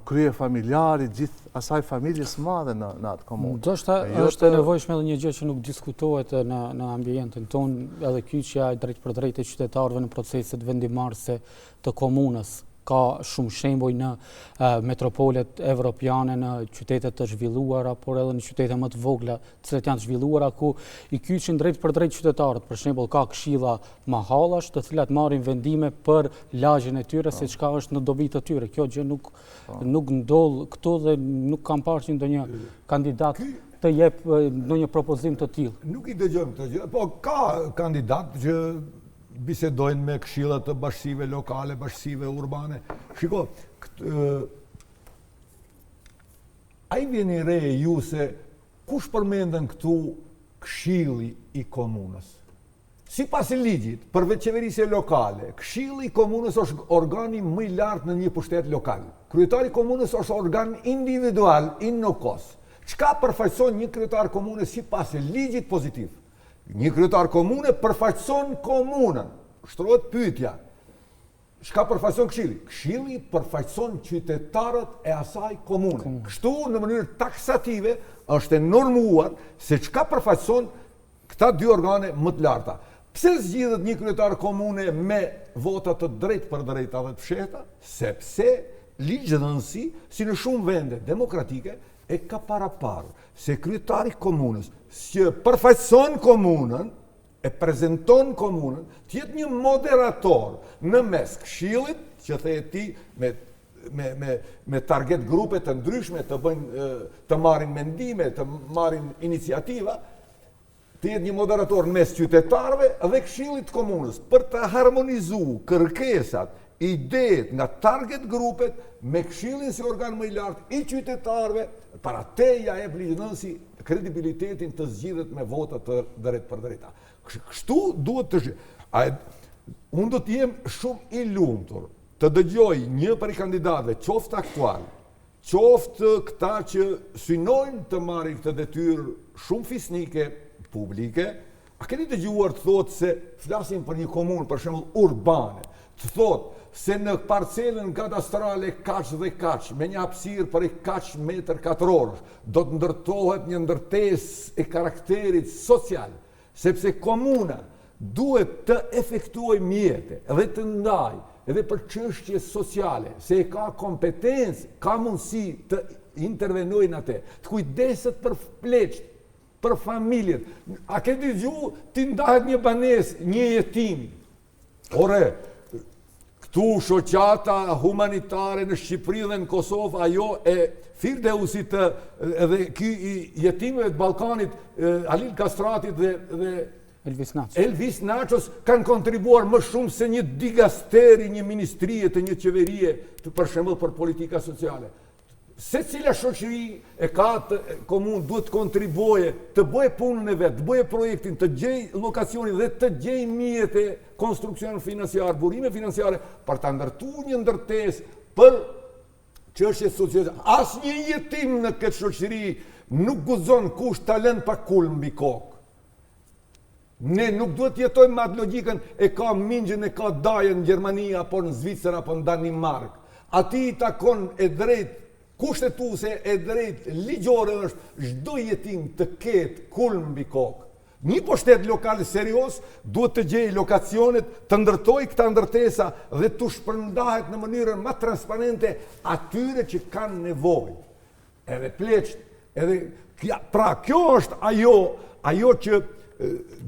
krye familjari gjithë asaj familjes madhe në atë komunë. Ndoshta është e nevojshme edhe një gjë që nuk diskutohet në ambientin tonë, edhe kyçja e drejt për drejt e qytetarëve në proceset vendimarrëse të komunës. Ka shumë shembuj në metropolet evropiane, në qytetet të zhvilluara, por edhe në qytete më të vogla, të cilat janë të zhvilluara, ku i kyçin drejt për drejt qytetarët. Për shembull, ka këshilla mahallash, të cilat marrin vendime për lagjen e tyre se çka është në dobi të tyre. Kjo gjë nuk ndodh këtu dhe nuk kam parë që ndonjë kandidat të jep ndonjë propozim të tillë. Nuk i dëgjojmë këtë gjë, po ka kandidat që bisedojnë me këshillat të bashkësive lokale, bashkësive urbane. Shiko, ai vjen i re ju se kush përmendën këtu këshilli i komunës? Sipas ligjit, përveç qeverisje lokale, këshilli i komunës është organi më i lartë në një pushtet lokal. Kryetari i komunës është organ individual, in nokos. Çka përfaqëson një kryetar komune sipas ligjit pozitiv? Një kryetar komune përfaqëson komunën. Shtrohet pyetja. Çka përfaqëson këshilli? Këshilli përfaqëson qytetarët e asaj komune. Kështu në mënyrë taksative është e normuar se çka përfaqëson këta dy organe më të larta. Pse zgjidhet një kryetar komune me vota të drejtë për drejta dhe të fshehta? Sepse ligjdhënësi, si në shumë vende demokratike, e ka paraparë se kryetari komunës që përfaqëson komunën, e prezanton komunën, të jetë një moderator në mes këshillit, që thehet ti me target grupe të ndryshme, të marrin mendime, të marrin iniciativa, të jetë një moderator në mes qytetarëve dhe këshillit të komunës për të harmonizuar kërkesat, ideet nga target grupet me këshillin si organ më i lartë i qytetarëve, para te ja jep ligjdhënësi kredibilitetin të zgjidhet me vota të drejt për drejta. Kështu duhet të unë do të jem shumë i lumtur të dëgjoj një prej kandidatëve, qoftë aktual, qoftë këta që synojnë të marrin këtë detyrë shumë fisnike, publike. A keni dëgjuar të thotë se flasim për një komunë, për shembull urbane, të thotë se në parcelën kadastrale kaq dhe kaq, me një hapësirë për kaq metër katrorësh, do të ndërtohet një ndërtesë e karakterit social, sepse komuna duhet të efektuoj mjete dhe të ndaj edhe për çështje sociale, se e ka kompetencë, ka mundësi të intervenojnë atë, të kujdeset për pleqt, për familjet. A ke dëgju ti ndahet një banesë, një jetim? Ore, këtu shoqata humanitare në Shqipëri dhe në Kosovë, ajo e Firdeusit edhe ky i jetimëve të Ballkanit, Halil Kastratit dhe Elvis Nachos kanë kontribuar më shumë se një digasteri, një ministrie të një qeverie, për shembull për politika sociale. Se cila shoqëri e ka të komunë duhet të kontribuoje, të bëje punën e vetë, të bëje projektin, të gjej lokacionin dhe të gjej mjete konstruksion financiar, burime financiare, për të ndërtuar një ndërtesë për çështje sociale. Asnjë jetim në këtë shoqëri nuk guxon kush talent pa kul mbi kokë. Ne nuk duhet jetojmë me atë logjikën e ka mingjën e ka dajën në Gjermani apo në Zvicër apo në Danimark. Ati i takon e drejt kushtetuese e drejt ligjore është çdo jetim të ketë kulm mbi kokë. Një pushtet lokal serios duhet të gjejë lokacionet, të ndërtojë këta ndërtesa dhe të shpërndahet në mënyrën më transparente atyre që kanë nevojë. Edhe pleqt, edhe pra kjo është ajo që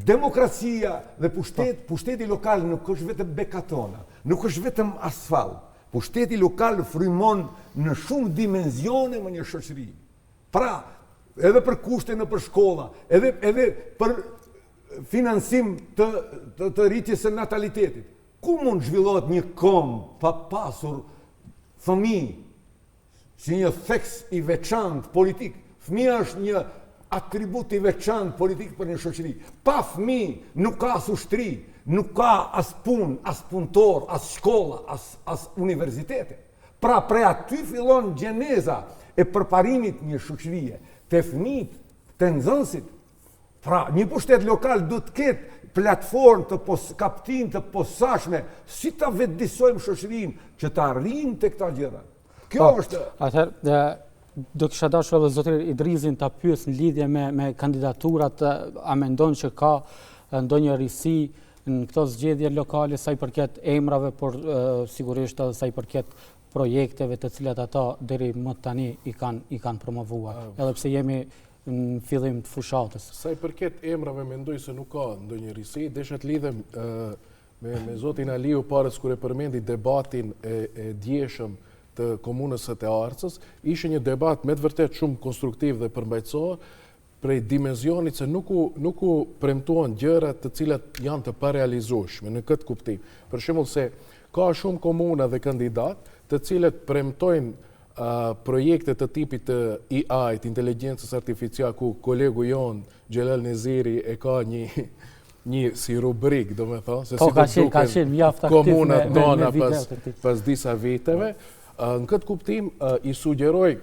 demokracia dhe pushteti lokal nuk është vetëm bekatona, nuk është vetëm asfalt. Pushteti lokal frymon në shumë dimensione më një shoqëri. Pra, edhe për kushte në për shkolla, edhe për financim të rritjes së natalitetit. Ku mund zhvillohet një kom pa pasur fëmijë, si një theks i veçantë politik? Fëmia është një atribut i veçantë politik për një shoqëri. Pa fëmijë nuk ka as ushtri, nuk ka as punë, as punëtor, as shkolla, as universitete. Pra, prej aty fillon gjeneza e përparimit një shoqërie, të fëmijët, të nxënësit. Pra, një pushtet lokal do të ketë platformë të kaptin të posaçme, si ta vetëdijsojmë shoqërinë që ta arrijmë te këta gjëra. Kjo është. Atëherë, do kisha dashur edhe zotin Idrizin ta pyes në lidhje me kandidaturat, a mendon që ka ndonjë risi në këto zgjedhje lokale sa i përket emrave, por sigurisht edhe sa i përket projekteve të cilat ata deri më tani i kanë promovuar, edhe pse jemi në fillim të fushatës. Sa i përket emrave mendoj se nuk ka ndonjë risi, desha të lidhem me zotin Aliu parës kur e përmendi debatin e djeshëm të komunës së të Arcës, ishte një debat me të vërtet shumë konstruktiv dhe përmbajtësor, prej dimenzionit se nuk u premtuan gjëra të cilat janë të parealizueshme në këtë kuptim. Për shembull se ka shumë komuna dhe kandidat të cilët premtojnë projekte të tipit të AI, të inteligjencës artificiale, ku kolegu jon Xhelal Neziri e ka një si rubrik, do me thonë, se si të duken komunat tona pas disa viteve. Në këtë kuptim, i sugjeroj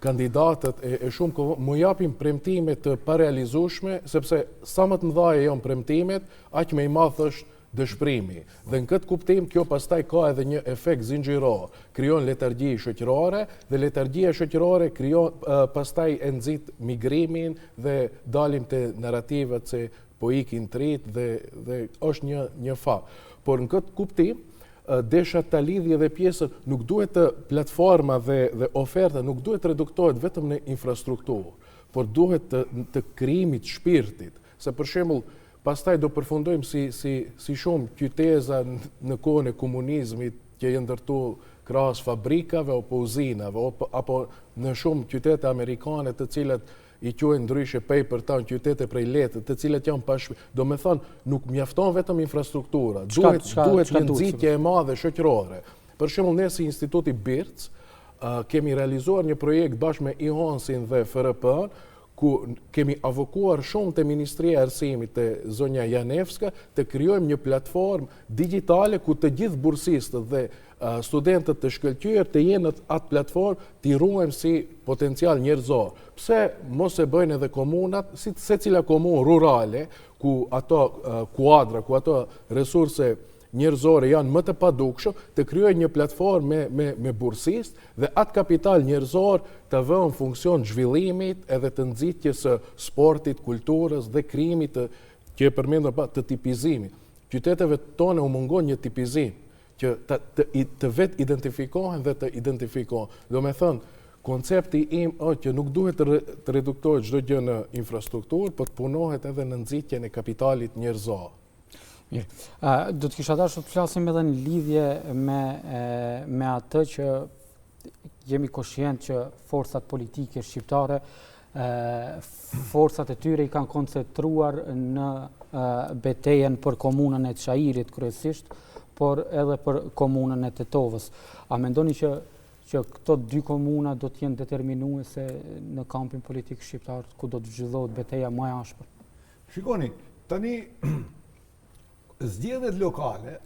kandidatët e shumë më japim premtime të parealizueshme, sepse sa më të mëdha janë premtimet, aq më i madh është dëshpërimi. Dhe në këtë kuptim, kjo pastaj ka edhe një efekt zinxhiror, krijon letargji shoqërore dhe letargjia shoqërore krijon pastaj e nxit migrimin dhe dalim te narrativat se po ikin të rit dhe është një fakt. Por në këtë kuptim desha ta lidhje dhe pjesën, nuk duhet të platforma dhe oferta nuk duhet të reduktohet vetëm në infrastrukturë, por duhet të krijimit shpirtit. Se për shembull, pastaj do përfundojmë si shumë qyteza në kohën e komunizmit që janë ndërtuar krahas fabrikave apo uzinave, apo në shumë qytete amerikane të cilat i quajnë ndryshe paper town, qytete prej letët, të cilat janë do me thonë, nuk mjafton vetëm infrastruktura, duhet një nxitje e madhe shoqërore. Për shembull, ne si Instituti Birc kemi realizuar një projekt bashkë me IHONS-in dhe FRP-n, ku kemi avokuar shumë të Ministria e Arsimit të zonja Janevska të krijojmë një platformë digjitale ku të gjithë bursistët dhe studentët të shkëlqyer të jenë atë platformë të ruajmë si potencial njerëzor. Pse mos e bëjnë edhe komunat, secila komunë rurale, ku ato kuadra, ku ato resurse njerëzore janë më të padukshëm, të kryoj një platformë me bursist dhe atë kapital njerëzor të vë në funksion zhvillimit edhe të nxitjes së sportit, kulturës dhe krijimit që e përmendur të tipizimit. Qyteteve tona u mungon një tipizim që të vetë identifikohen dhe të identifikohen. Do me thënë, koncepti im është që nuk duhet të reduktohet çdo gjë në infrastrukturë, por të punohet edhe në nxitjen e kapitalit njerëzor. Mirë. Do të kisha dashur të flasim edhe në lidhje me atë që jemi koshient që forcat politike shqiptare, forcat e tyre i kanë koncentruar në betejën për komunën e Çajirit kryesisht, por edhe për komunën e Tetovës. A mendoni që këto dy komuna do të jenë determinuese në kampin politik shqiptar, ku do të zhvillohet betejë më e ashpër? Shikoni, tani zgjedhjet lokale,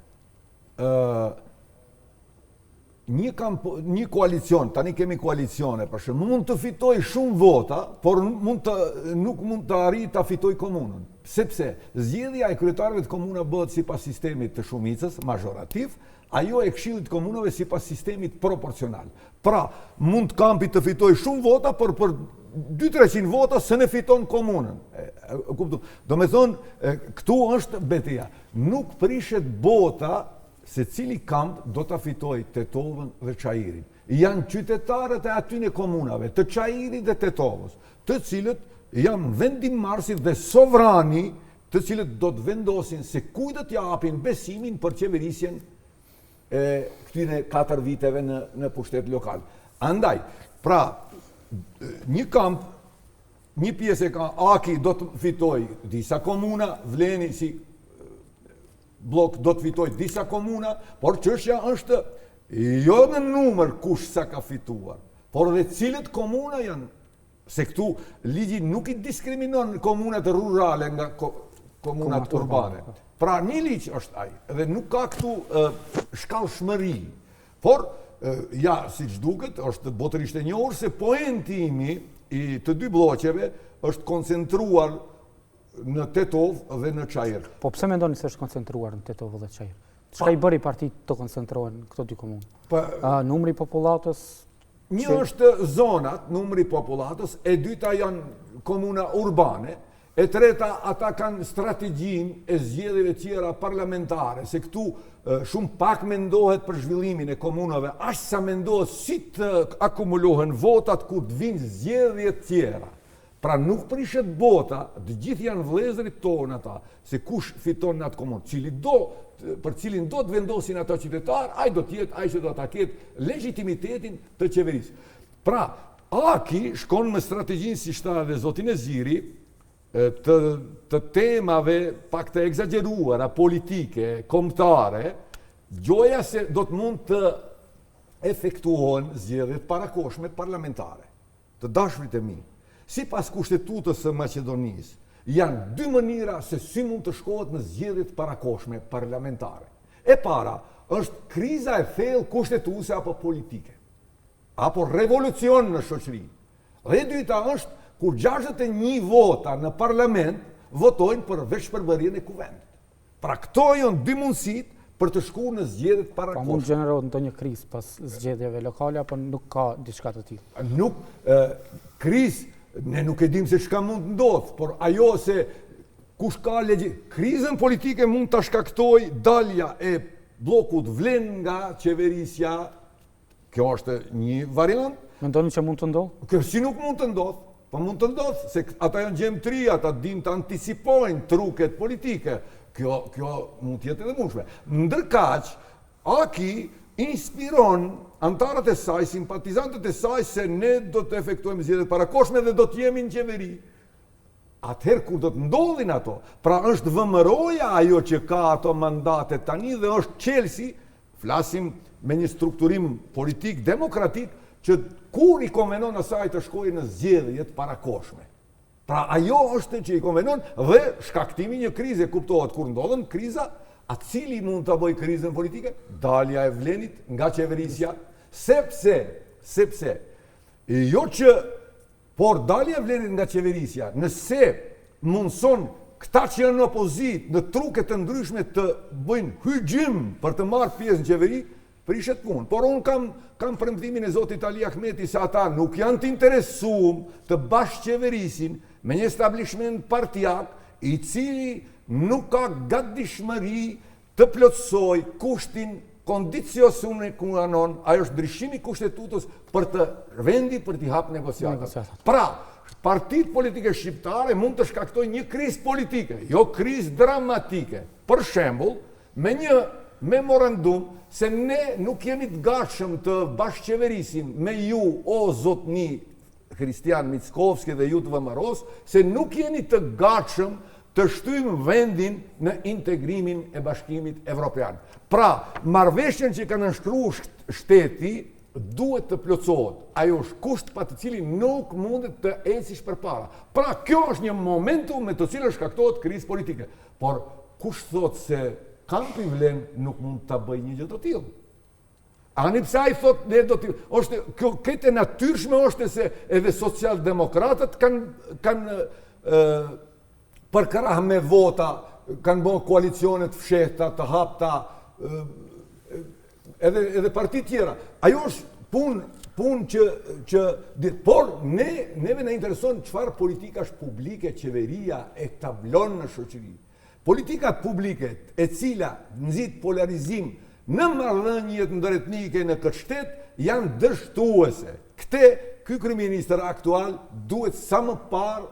një koalicion, tani kemi koalicione, për shembull, mund të fitoj shumë vota, por nuk mund të arrijë ta fitoj komunën. Sepse zgjedhja e kryetarëve të komuna bëhet sipas sistemit të shumicës, mazhorativ, ajo e këshillit komunave sipas sistemit proporcional. Pra, mund kampi të fitoj shumë vota, por për 200-300 vota se ne fiton komunën. Do me thonë, këtu është betejë. Nuk prishet bota se cili kamp do të fitoj Tetovën dhe Çajirin. Janë qytetarët e atyne komunave, të Çajirit dhe Tetovës, të cilët janë vendimmarrësit dhe sovrani, të cilët do të vendosin se kujt do t'ja japin besimin për qeverisjen këtyre 4 viteve në pushtet lokal. Andaj, pra, një kamp, një pjesë e ka Aki do të fitoj disa komuna, Vleni si blok do të fitoj disa komuna, por çështja është jo në numër kush sa ka fituar, por edhe cilët komuna janë, se këtu ligji nuk i diskriminon komunat rurale nga komunat urbane. Pra një ligj është ai, dhe nuk ka këtu shkallshmëri. Por ja, siç duket, është botërisht e njohur se poentimi i të dy bloqeve është koncentruar në Tetovë dhe në Çajir. Po pse mendoni se është koncentruar në Tetovë dhe Çajir? Çka i bëri partitë të koncentrohen në këto dy komunë? Numri i popullatës? Një është zonat, numri i popullatës, e dyta janë komuna urbane, e treta ata kanë strategjinë e zgjedhjeve tjera parlamentare, se këtu shumë pak mendohet për zhvillimin e komunave, aq sa mendohet si të akumulohen votat kur të vinë zgjedhjet tjera. Pra nuk prishet bota, të gjithë janë vëllezërit tonë ata, se kush fiton në atë komunë, për cilin do të vendosin ata qytetar, ai do të jetë ai që do ta ketë legitimitetin të qeverisë. Pra, Aki shkon me strategjinë si shta dhe zotin e Ziri, të temave pak të egzageruara, politike, kombëtare, gjoja se do të mund të efektuohen zgjedhjet parakoshme parlamentare, të dashurit e mi. Sipas kushtetutës së Maqedonisë, janë 2 mënyra se si mund të shkohet në zgjedhjet parakoshme parlamentare. E para është kriza e thellë kushtetuese apo politike, apo revolucion në shoqëri. Dhe e dyta është kur 61 vota në parlament votojnë për veçpërbërjen e kuvendit. Pra këto janë 2 mundësit për të shkuar në zgjedhjet parakoshme. Pa mund gjenerohet ndonjë krizë pas zgjedhjeve lokale, apo nuk ka diçka të tillë? Nuk, krizë, ne nuk e dim se çka mund të ndodhë, por ajo se kush ka krizën politike mund ta shkaktoj dalja e bllokut Vlen nga qeverisja. Kjo është një variant. Mendoni që mund të ndodhë? Kjo si nuk mund të ndodhë, po mund të ndodhë, se ata janë gjemtri, ata din të anticipojnë truket politike. Kjo mund të jetë edhe mundshme. Ndërkaq, Aki inspiron antarët e saj, simpatizantët e saj, se ne do të efektuojmë zgjedhjet parakoshme dhe do të jemi në qeveri. Atëherë kur do të ndodhin ato, pra është vëmëroja ajo që ka ato mandate tani dhe është qelsi, flasim me një strukturim politik, demokratik, që kur i konvenon asaj të shkojë në zgjedhjet parakoshme. Pra ajo është që i konvenon dhe shkaktimi një krize, kuptohet kur ndodhen kriza, a cili mund të bëj krizën politike? Dalja e Vlenit nga qeverisja, sepse, jo që, por dalja e Vlenit nga qeverisja, nëse mundson këta që janë në opozit, në truke të ndryshme të bëjnë hyjim për të marrë pjesë në qeveri, prishet punë. Por unë kam premtimin e zotit Ali Ahmeti se ata nuk janë të interesuar të bashkëqeverisin me një establishment partijak i cili nuk ka gatishmëri të plotësoj kushtin kondicionin ku anon, ajo është ndryshimi i kushtetutës për të vendi për t'i hapë negociatat. Pra, partitë politike shqiptare mund të shkaktojnë një krizë politike, jo krizë dramatike. Për shembull, me një memorandum se ne nuk jemi të gatshëm të bashkëqeverisim me ju, o zotni Kristian Mickovski dhe ju të vëmaros, se nuk jeni të gatshëm të shtyjmë vendin në integrimin e Bashkimit Evropian. Pra, marrëveshjen që ka nënshkruar shteti duhet të plotësohet. Ajo është kusht pa të cilin nuk mundet të ecish përpara. Pra, kjo është një momentum me të cilën shkaktohet krizë politike. Por kush thot se Kampi Vlen nuk mund të bëjë një gjë të tillë? Ani pse ai thot ne do të kjo këtë natyrshme është se edhe socialdemokratët kanë për krah me vota, kanë bërë koalicione të fshehta, të hapta, edhe parti tjera. Ajo është punë që por neve na intereson çfarë politikash publike qeveria e tablon në shoqëri. Politikat publike e cila nxit polarizim në marrëdhëniet ndëretnike në këtë shtet janë dështuese. Ky kryeminist aktual duhet sa më parë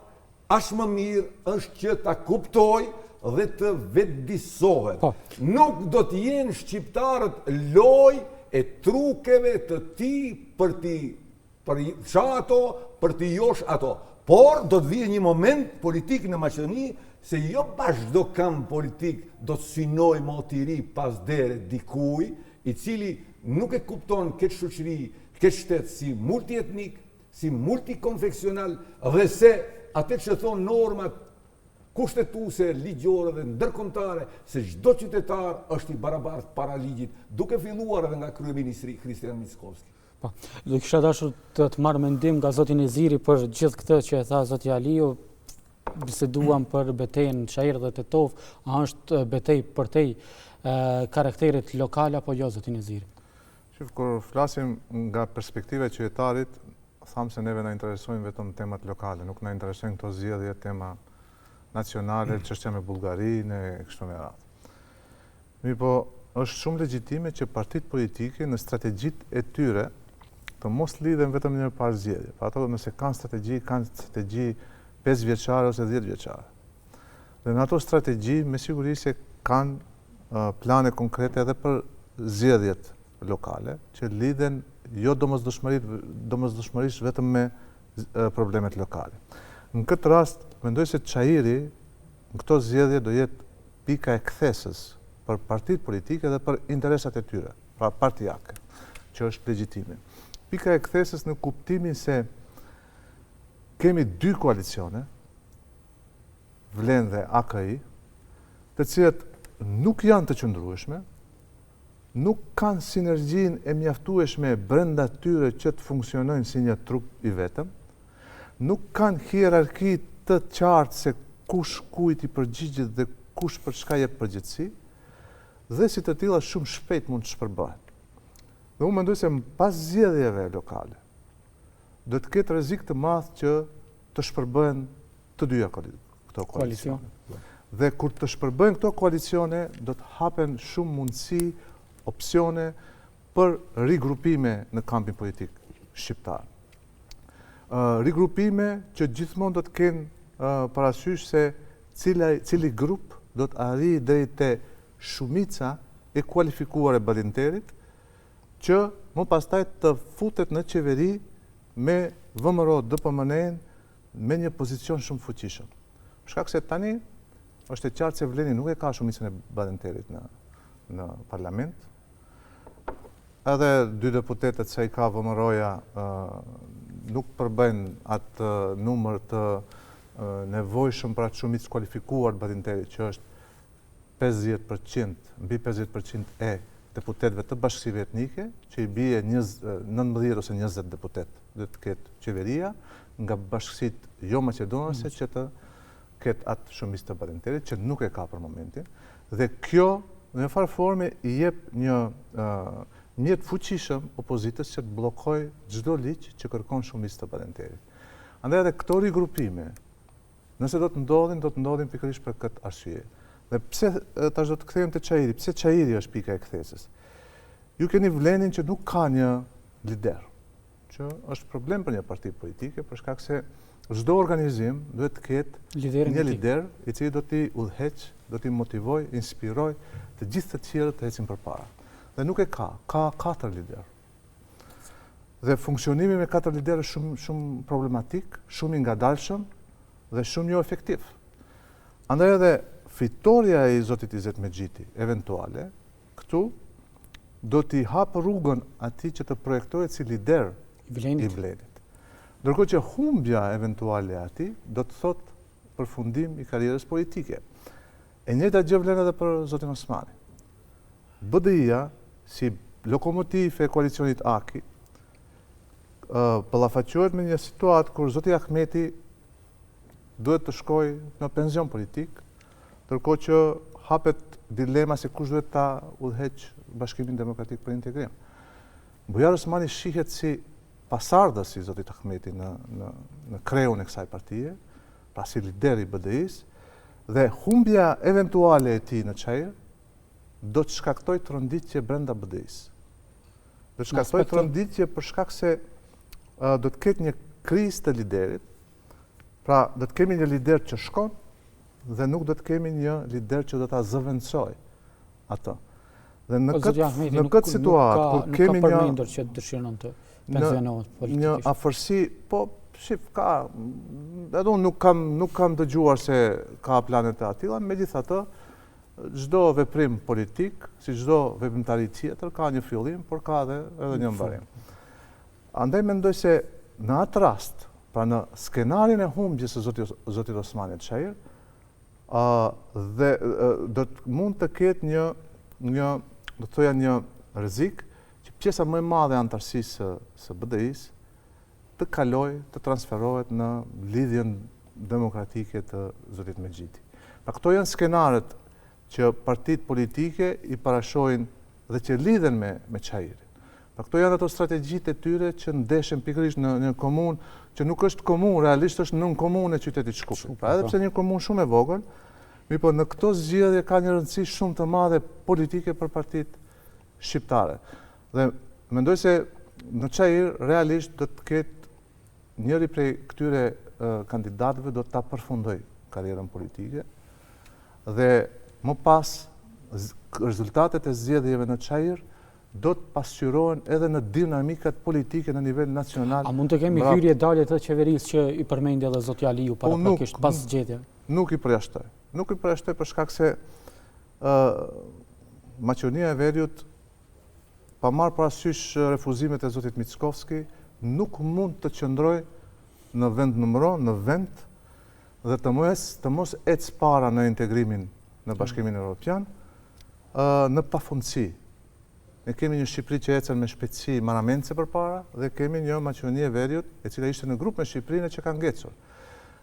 aq më mirë është që ta kuptoj dhe të vetëdijsohet. Nuk do të jenë shqiptarët lojë e trukeve të tij për t'i josh ato. Por do të vijë një moment politik në Maqedoni se jo bashkë çdo kamp politik do të synoj motiri pas dere dikuj, i cili nuk e kupton këtë shoqëri, këtë shtet si multietnik, si multikonfeksional, dhe se atë që thonë normat kushtetuese, ligjore dhe ndërkombëtare, se çdo qytetar është i barabartë para ligjit, duke filluar edhe nga kryeministri Kristian Mickovski. Po, do kisha dashur të marr mendim nga zoti Neziri për gjithë këtë që e tha zoti Aliu. Biseduam për betejën në Çajër dhe Tetov, a është betejë përtej karakterit lokal apo jo, zoti Neziri? Shif, kur flasim nga perspektiva e qytetarit, thamë se neve na interesojnë vetëm temat lokale, nuk na interesojnë këto zgjedhje tema nacionale, çështja me Bullgarinë e kështu me radhë. Mirë po, është shumë legjitime që partitë politike në strategjitë e tyre të mos lidhen vetëm në parë zgjedhje. Pa ato nëse kanë strategji 5 vjeçare ose 10 vjeçare. Dhe në ato strategji, me siguri se kanë plane konkrete edhe për zgjedhjet lokale, që lidhen jo domosdoshmërisht vetëm me problemet lokale. Në këtë rast, mendoj se Çajiri në këto zgjedhje do jetë pika e kthesës për partitë politike dhe për interesat e tyre, pra partijake, që është legjitime. Pika e kthesës në kuptimin se kemi 2 koalicione, Vlen dhe AKI, të cilat nuk janë të qëndrueshme, nuk kanë sinergjinë e mjaftueshme brenda tyre që të funksionojnë si një trup i vetëm, nuk kanë hierarki të qartë se kush kujt i përgjigjet dhe kush për çka jep përgjegjësi, dhe si të tilla shumë shpejt mund të shpërbahen. Dhe unë mendoj se pas zgjedhjeve lokale do të ketë rrezik të madh që të shpërbëhen të dyja këto koalicione. Dhe kur të shpërbëhen këto koalicione, do të hapen shumë mundësi, opsione për rigrupime në kampin politik shqiptar. Rigrupime që gjithmonë do të kenë parasysh se cili grup do të arrijë deri te shumica e kualifikuar e balenterit, që më pastaj të futet në qeveri me VMRO DPMN me një pozicion shumë fuqishëm. Shkak se tani është e qartë se Vleni nuk e ka shumicën e balenterit në parlament. Edhe 2 deputetët që i ka VMRO-ja nuk përbëjnë atë numër të nevojshëm për atë shumicë kualifikuar balenterit, që është 50%, mbi 50% e deputetëve të bashkësive etnike, që i bie 19 ose 20 deputet dhe të ketë qeveria, nga bashkësit jo maqedonase që të ketë atë shumicë të parlamentarit, që nuk e ka për momentin, dhe kjo në farë forme i jep një mjet fuqishëm opozitës që të bllokojë çdo ligj që kërkon shumicë të parlamentarit. Andaj edhe këto rigrupime, nëse do të ndodhin pikërisht për këtë arsye. Dhe pse tash do të kthehemi te Çairi, pse Çairi është pika e kthesës? Ju keni vlenin që nuk ka një lider, që është problem për një parti politike, për shkak se çdo organizim duhet të ketë një lider i cili do t'i udhëheq, do t'i motivoj, inspiroj të gjithë të tjerët të ecin përpara. Dhe nuk e ka 4 lider. Dhe funksionimi me 4 lider është shumë problematik, shumë i ngadalshëm dhe shumë jo efektiv. Andaj edhe fitoria e zotit Izet Mexhiti, eventuale, këtu do t'i hapë rrugën atij që të projektohet si lider i Vlenit. Ndërkohë që humbja eventuale e atij do të thotë përfundim i karrierës politike. E njëjta gjë vlen edhe për zotin Osmani. BDI-ja, si lokomotivë e koalicionit Aki, ballafaqohet me një situatë kur zoti Ahmeti duhet të shkojë në penzion politik, ndërkohë që hapet dilema se kush duhet ta udhëheq Bashkimin Demokratik për Integrim. Bujar Osmani shihet si pasardhës i zotit Ahmeti në kreun e kësaj partie, pra si lider i BDI-s, dhe humbja eventuale e tij në Çajër do të shkaktoj tronditje brenda BDI-s. Do të shkaktoj tronditje për shkak se do të ketë një krizë të liderit, pra do të kemi një lider që shkon dhe nuk do të kemi një lider që do ta zëvendësoj atë. Dhe në këtë situatë kur kemi nuk ka përmendur që dëshiron të pensionohet politikisht. Një afërsi, po shif ka, edhe unë nuk kam dëgjuar se ka planet e atilla, megjithatë çdo veprim politik, si çdo veprimtari tjetër, ka një fillim, por ka edhe një mbarim. Andaj mendoj se në atë rast, pra në skenarin e humbjes së zotit Osmani Çajër, dhe mund të ketë një do të thoja një rrezik që pjesa më e madhe e antarësisë së BDI-s të kalojë, të transferohet në lidhjen demokratike të zotit Mexhiti. Pra këto janë skenarët që partitë politike i parashohin dhe që lidhen me Çajirin. Pra këto janë ato strategjitë e tyre që ndeshen pikërisht në një komunë që nuk është komunë, realisht është nën komunë e qytetit Shkupit. Pra edhe pse një komunë shumë e vogël, mirëpo në këto zgjedhje ka një rëndësi shumë të madhe politike për partitë shqiptare. Dhe mendoj se në Çajir realisht do të ketë njëri prej këtyre kandidatëve do të ta përfundoj karrierën politike dhe më pas rezultatet e zgjedhjeve në Çajir do të pasqyrohen edhe në dinamikat politike në nivel nacional. A mund të kemi hyrje dalje të qeverisë që i përmendi edhe zoti Aliu paraprakisht pas zgjedhjeve? Nuk i përjashtoj. Nuk i përjashtoj për shkak se Maqedonia e Veriut, pa marrë parasysh refuzimet e zotit Mickovski, nuk mund të qëndroj në vend numëro, në vend dhe të mos ecë para në integrimin në Bashkimin Evropian në pafundësi. Ne kemi një Shqipëri që ecën me shpejtësi marramendse përpara dhe kemi një Maqedoni e Veriut e cila ishte në grup me Shqipërinë që ka ngecur.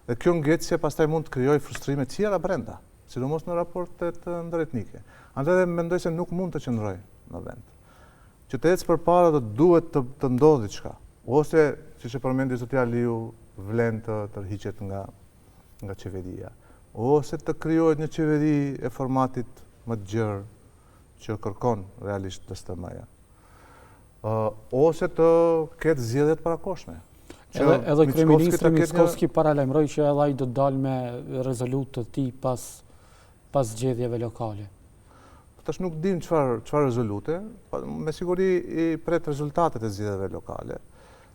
Dhe kjo ngecje pastaj mund të krijojë frustrime të tjera brenda, sidomos në raportet ndëretnike. Andaj mendoj se nuk mund të qëndroj në vend. Që të ecë përpara do duhet të ndodhë diçka. Ose, siç e përmendi zoti Aliu, vlen të tërhiqet nga qeveria. Ose të krijohet një qeveri e formatit më të gjerë që kërkon realisht STM-ja. Ose të ketë zgjedhjet parakoshme. Edhe kryeministri Mickovski paralajmëroi që edhe ai do të dalë me rezolutë të tij pas zgjedhjeve lokale. Tash nuk dim çfarë rezolute, me siguri i pret rezultatet e zgjedhjeve lokale.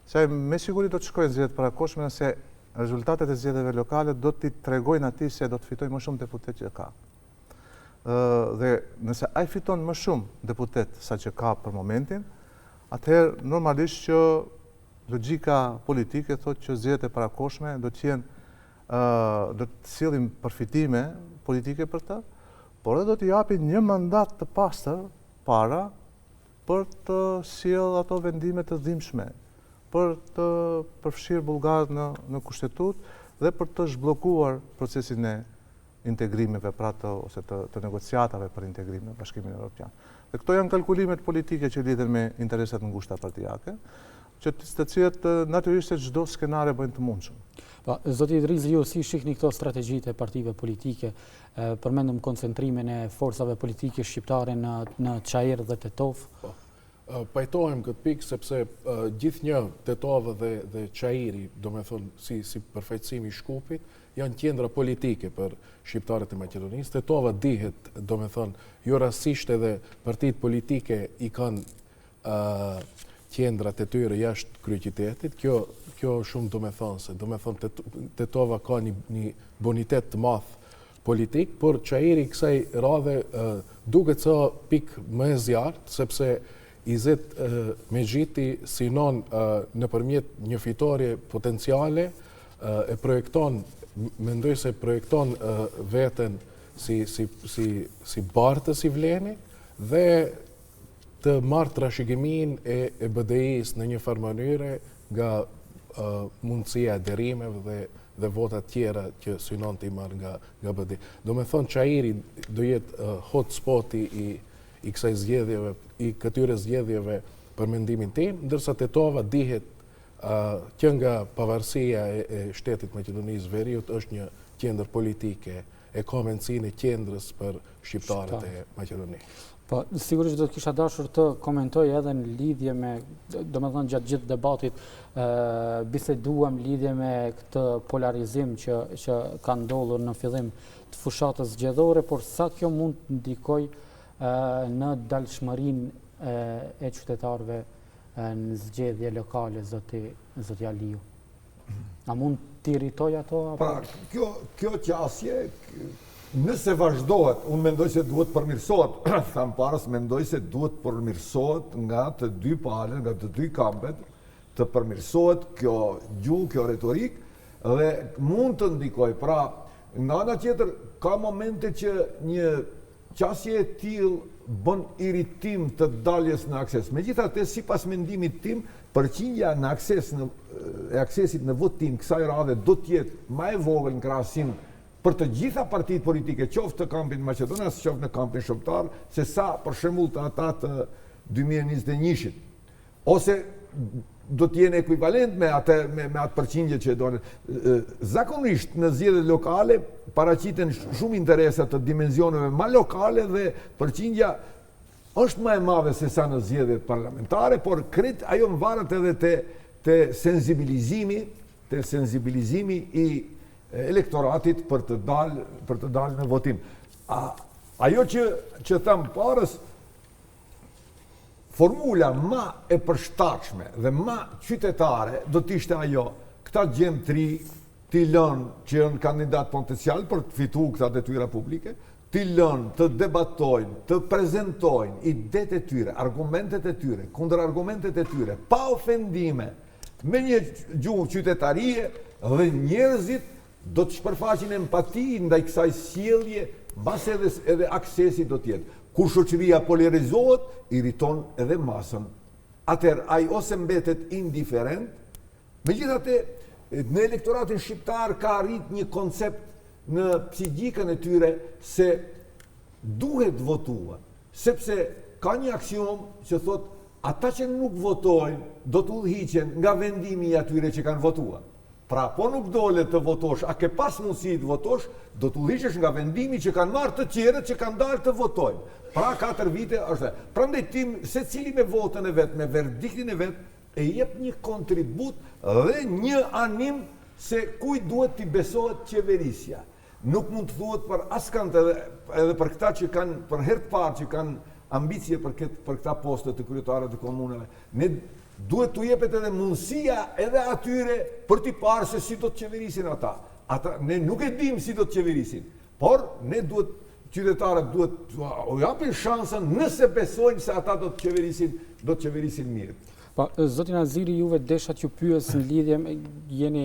Se me siguri do të shkojnë zgjedhjet parakoshme nëse rezultatet e zgjedhjeve lokale do t'i tregojnë atij se do të fitojë më shumë deputet që ka. Dhe nëse ai fiton më shumë deputet sa që ka për momentin, atëherë normalisht që logjika politike thotë që zgjedhjet e parakoshme do të sillin përfitime politike për të, por edhe do t'i japin një mandat të pastër para për të sjellë ato vendime të dhimbshme, për të përfshirë bullgarët në kushtetut dhe për të zhbllokuar procesin e integrimeve ose të negociatave për integrim në Bashkimin Evropian. Dhe këto janë kalkulimet politike që lidhen me interesat ngushta partijake, të cilat natyrisht se çdo skenare bëjnë të mundshëm. Zoti Idrizi, ju si shihni këto strategjitë e partive politike, përmendëm koncentrimin e forcave politike shqiptare në Çajër dhe Tetov? Pajtohem këtë pikë sepse gjithnjë Tetova dhe Çajiri, domethënë si përfaqësimi i Shkupit, janë qendra politike për shqiptarët e Maqedonisë. Tetova dihet, domethënë jo rastësisht edhe partitë politike i kanë qendrat e tyre jashtë kryeqytetit. Kjo shumë domethënëse. Domethënë Tetova ka një bonitet të madh politik, por Çajiri kësaj radhe duket se pikë më e zjarrt, sepse Izet Mexhiti sinon nëpërmjet një fitorie potenciale e projekton, mendoj se projekton veten si bartës i Vleni dhe të marrë trashëgiminë e BDI-s në një farë mënyre nga mundësia e derimeve dhe votat tjera që synon të i marrë nga BDI. Do me thonë Çajiri do jetë hotspoti i kësaj zgjedhjeve, i këtyre zgjedhjeve për mendimin tim, ndërsa Tetova dihet që nga pavarësia e shtetit Maqedonisë Veriut është një qendër politike e ka mendsinë e qendrës për shqiptarët e Maqedonisë. Po, sigurisht do të kisha dashur të komentoj edhe në lidhje me, domethënë gjatë gjithë debatit, biseduam lidhje me këtë polarizim që ka ndodhur në fillim të fushatës zgjedhore, por sa kjo mund të ndikoj në dalshmërinë e qytetarëve në zgjedhje lokale, zoti Aliu. A mund të irritoj ato? Pra, kjo qasje, nëse vazhdohet, unë mendoj se duhet përmirësohet, thamë parës, mendoj se duhet përmirësohet nga të dy palët, nga të dy kampet, të përmirësohet kjo gjuhë, kjo retorik, dhe mund të ndikoj. Pra, nga ana tjetër, ka momente që një qasje e tillë bën irritim të daljes në akses. Megjithatë, sipas mendimit tim, përqindja në aksesit në votim kësaj radhe do të jetë më e vogël në krahasim për të gjitha partitë politike, qoftë të kampin Maqedonas, qoftë në kampin shqiptar, se sa për shembull të ata të 2021-shit. Ose do të jenë ekuivalent me atë përqindje që donë. Zakonisht në zgjedhjet lokale paraqiten shumë interesa të dimensioneve më lokale dhe përqindja është më e madhe se sa në zgjedhjet parlamentare, por kret ajo varet edhe te sensibilizimi i elektoratit për të dalë në votim. Ajo që thamë parës, formula ma e përshtatshme dhe ma qytetare do t'ishte ajo, këta gjemë tri t'i lënë që janë kandidat potencial për të fitu këta detyra publike, t'i lënë të debatojnë, të prezentojnë idetë e tyre, argumentet e tyre, kundër argumentet e tyre, pa ofendime, me një gjuhë qytetarie dhe njerëzit do të shpërfaqin empati ndaj kësaj sjellje, mbas edhe aksesi do t'jetë. Kur shoqëria polarizohet, irriton edhe masën. Atëherë ai ose mbetet indiferent, megjithatë në elektoratin shqiptar ka arrit një koncept në psiqikën e tyre se duhet votuar, sepse ka një aksiom që thot ata që nuk votojnë do të udhhiqen nga vendimi i atyre që kanë votuar. Pra, po nuk dole të votosh, a ke pas mundësi të votosh, do të udhëhiqesh nga vendimi që kanë marrë të tjerët që kanë dalë të votojnë. Pra, 4 vite është. Prandaj tim secili me votën e vet, me verdiktin e vet, e jep një kontribut dhe një anim se kujt duhet t'i besohet qeverisja. Nuk mund të thuhet për askant edhe për këta që kanë për herë të parë që kanë ambicie për këta poste të kryetarëve të komunave. Ne duhet t'u jepet edhe mundësia edhe atyre për t'i parë se si do të qeverisin ata. Ne nuk e dim si do të qeverisin, por ne qytetarët duhet u japin shansën nëse besojnë se ata do të qeverisin mirë. Zotin Aziri, juve deshat ju pyes në lidhje, jeni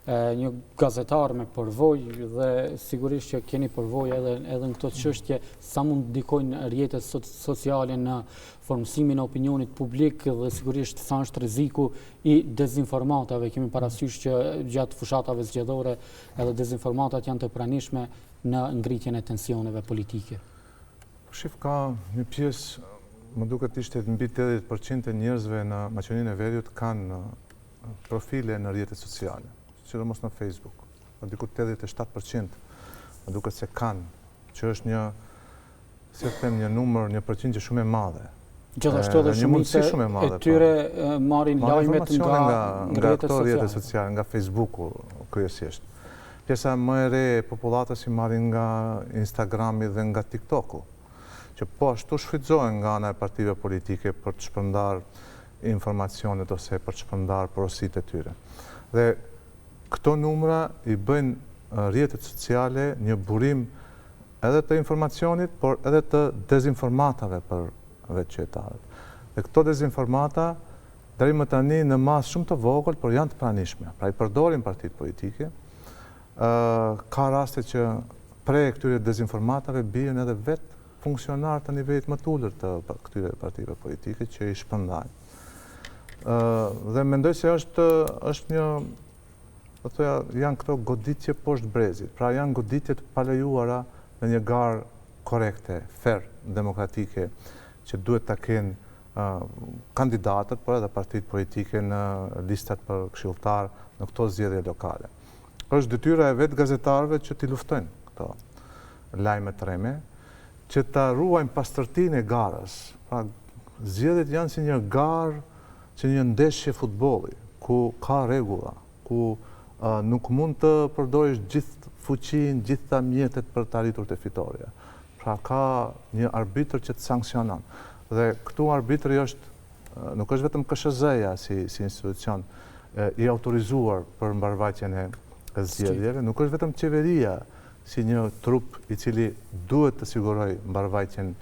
një gazetar me përvojë dhe sigurisht që keni përvojë edhe në këto çështje, sa mund ndikojnë rrjetet sociale në formësimin e opinionit publik dhe sigurisht sa është rreziku i dezinformatave. Kemi parasysh që gjatë fushatave zgjedhore edhe dezinformatat janë të pranishme në ngritjen e tensioneve politike. Shif, ka një pjesë, më duket ishte mbi 80% e njerëzve në Maqedoninë e Veriut kanë profile në rrjetet sociale, sidomos në Facebook. Më diku 87% më duket se kanë, që është një, si të them, një numër, një përqindje shumë e madhe. Gjithashtu edhe shumica e tyre marrin lajmet nga rrjetet sociale, nga Facebooku kryesisht. Pjesa më e re e popullatës i marrin nga Instagrami dhe nga TikToku, që po ashtu shfrytëzohen nga ana e partive politike për të shpërndar informacionet ose për të shpërndar porositë e tyre. Dhe këto numra i bëjnë rrjetet sociale një burim edhe të informacionit, por edhe të dezinformatave për vetë qytetarët. Dhe këto dezinformata deri më tani në masë shumë të vogël, por janë të pranishme. Pra i përdorin partitë politike. Ka raste që prej këtyre dezinformatave bien edhe vetë funksionar të nivelit më të ulët të këtyre partive politike që i shpërndajnë. Dhe mendoj se është një, do thoya, janë këto goditje poshtë brezit. Pra janë goditje të palejuara në një garë korekte, fair, demokratike, që duhet ta kenë kandidatët, por edhe partitë politike në listat për këshilltar në këto zgjedhje lokale. Është detyra e vetë gazetarëve që t'i luftojnë këto lajme të rreme, që ta ruajnë pastërtinë e garës. Pra, zgjedhjet janë si një garë, si një ndeshje futbolli, ku ka rregulla, ku nuk mund të përdorish gjithë fuqinë, gjitha mjetet për të arritur te fitoria. Pra ka një arbitër që të sanksionon. Dhe këtu arbitri nuk është vetëm KSZ-ja si institucion i autorizuar për mbarvajtjen e zgjedhjeve, nuk është vetëm qeveria si një trup i cili duhet të siguroj mbarvajtjen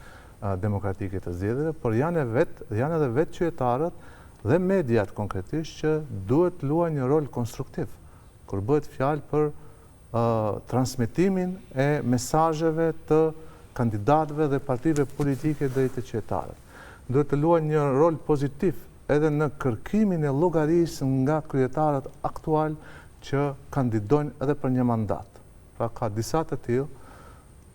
demokratike të zgjedhjeve, por janë edhe vetë qytetarët dhe mediat konkretisht që duhet luajnë një rol konstruktiv, kur bëhet fjalë për transmetimin e mesazheve të kandidatëve dhe partive politike drejt të qytetarëve. Duhet të luajnë një rol pozitiv edhe në kërkimin e llogarisë nga kryetarët aktual që kandidojnë edhe për një mandat. Pra ka disa të tillë,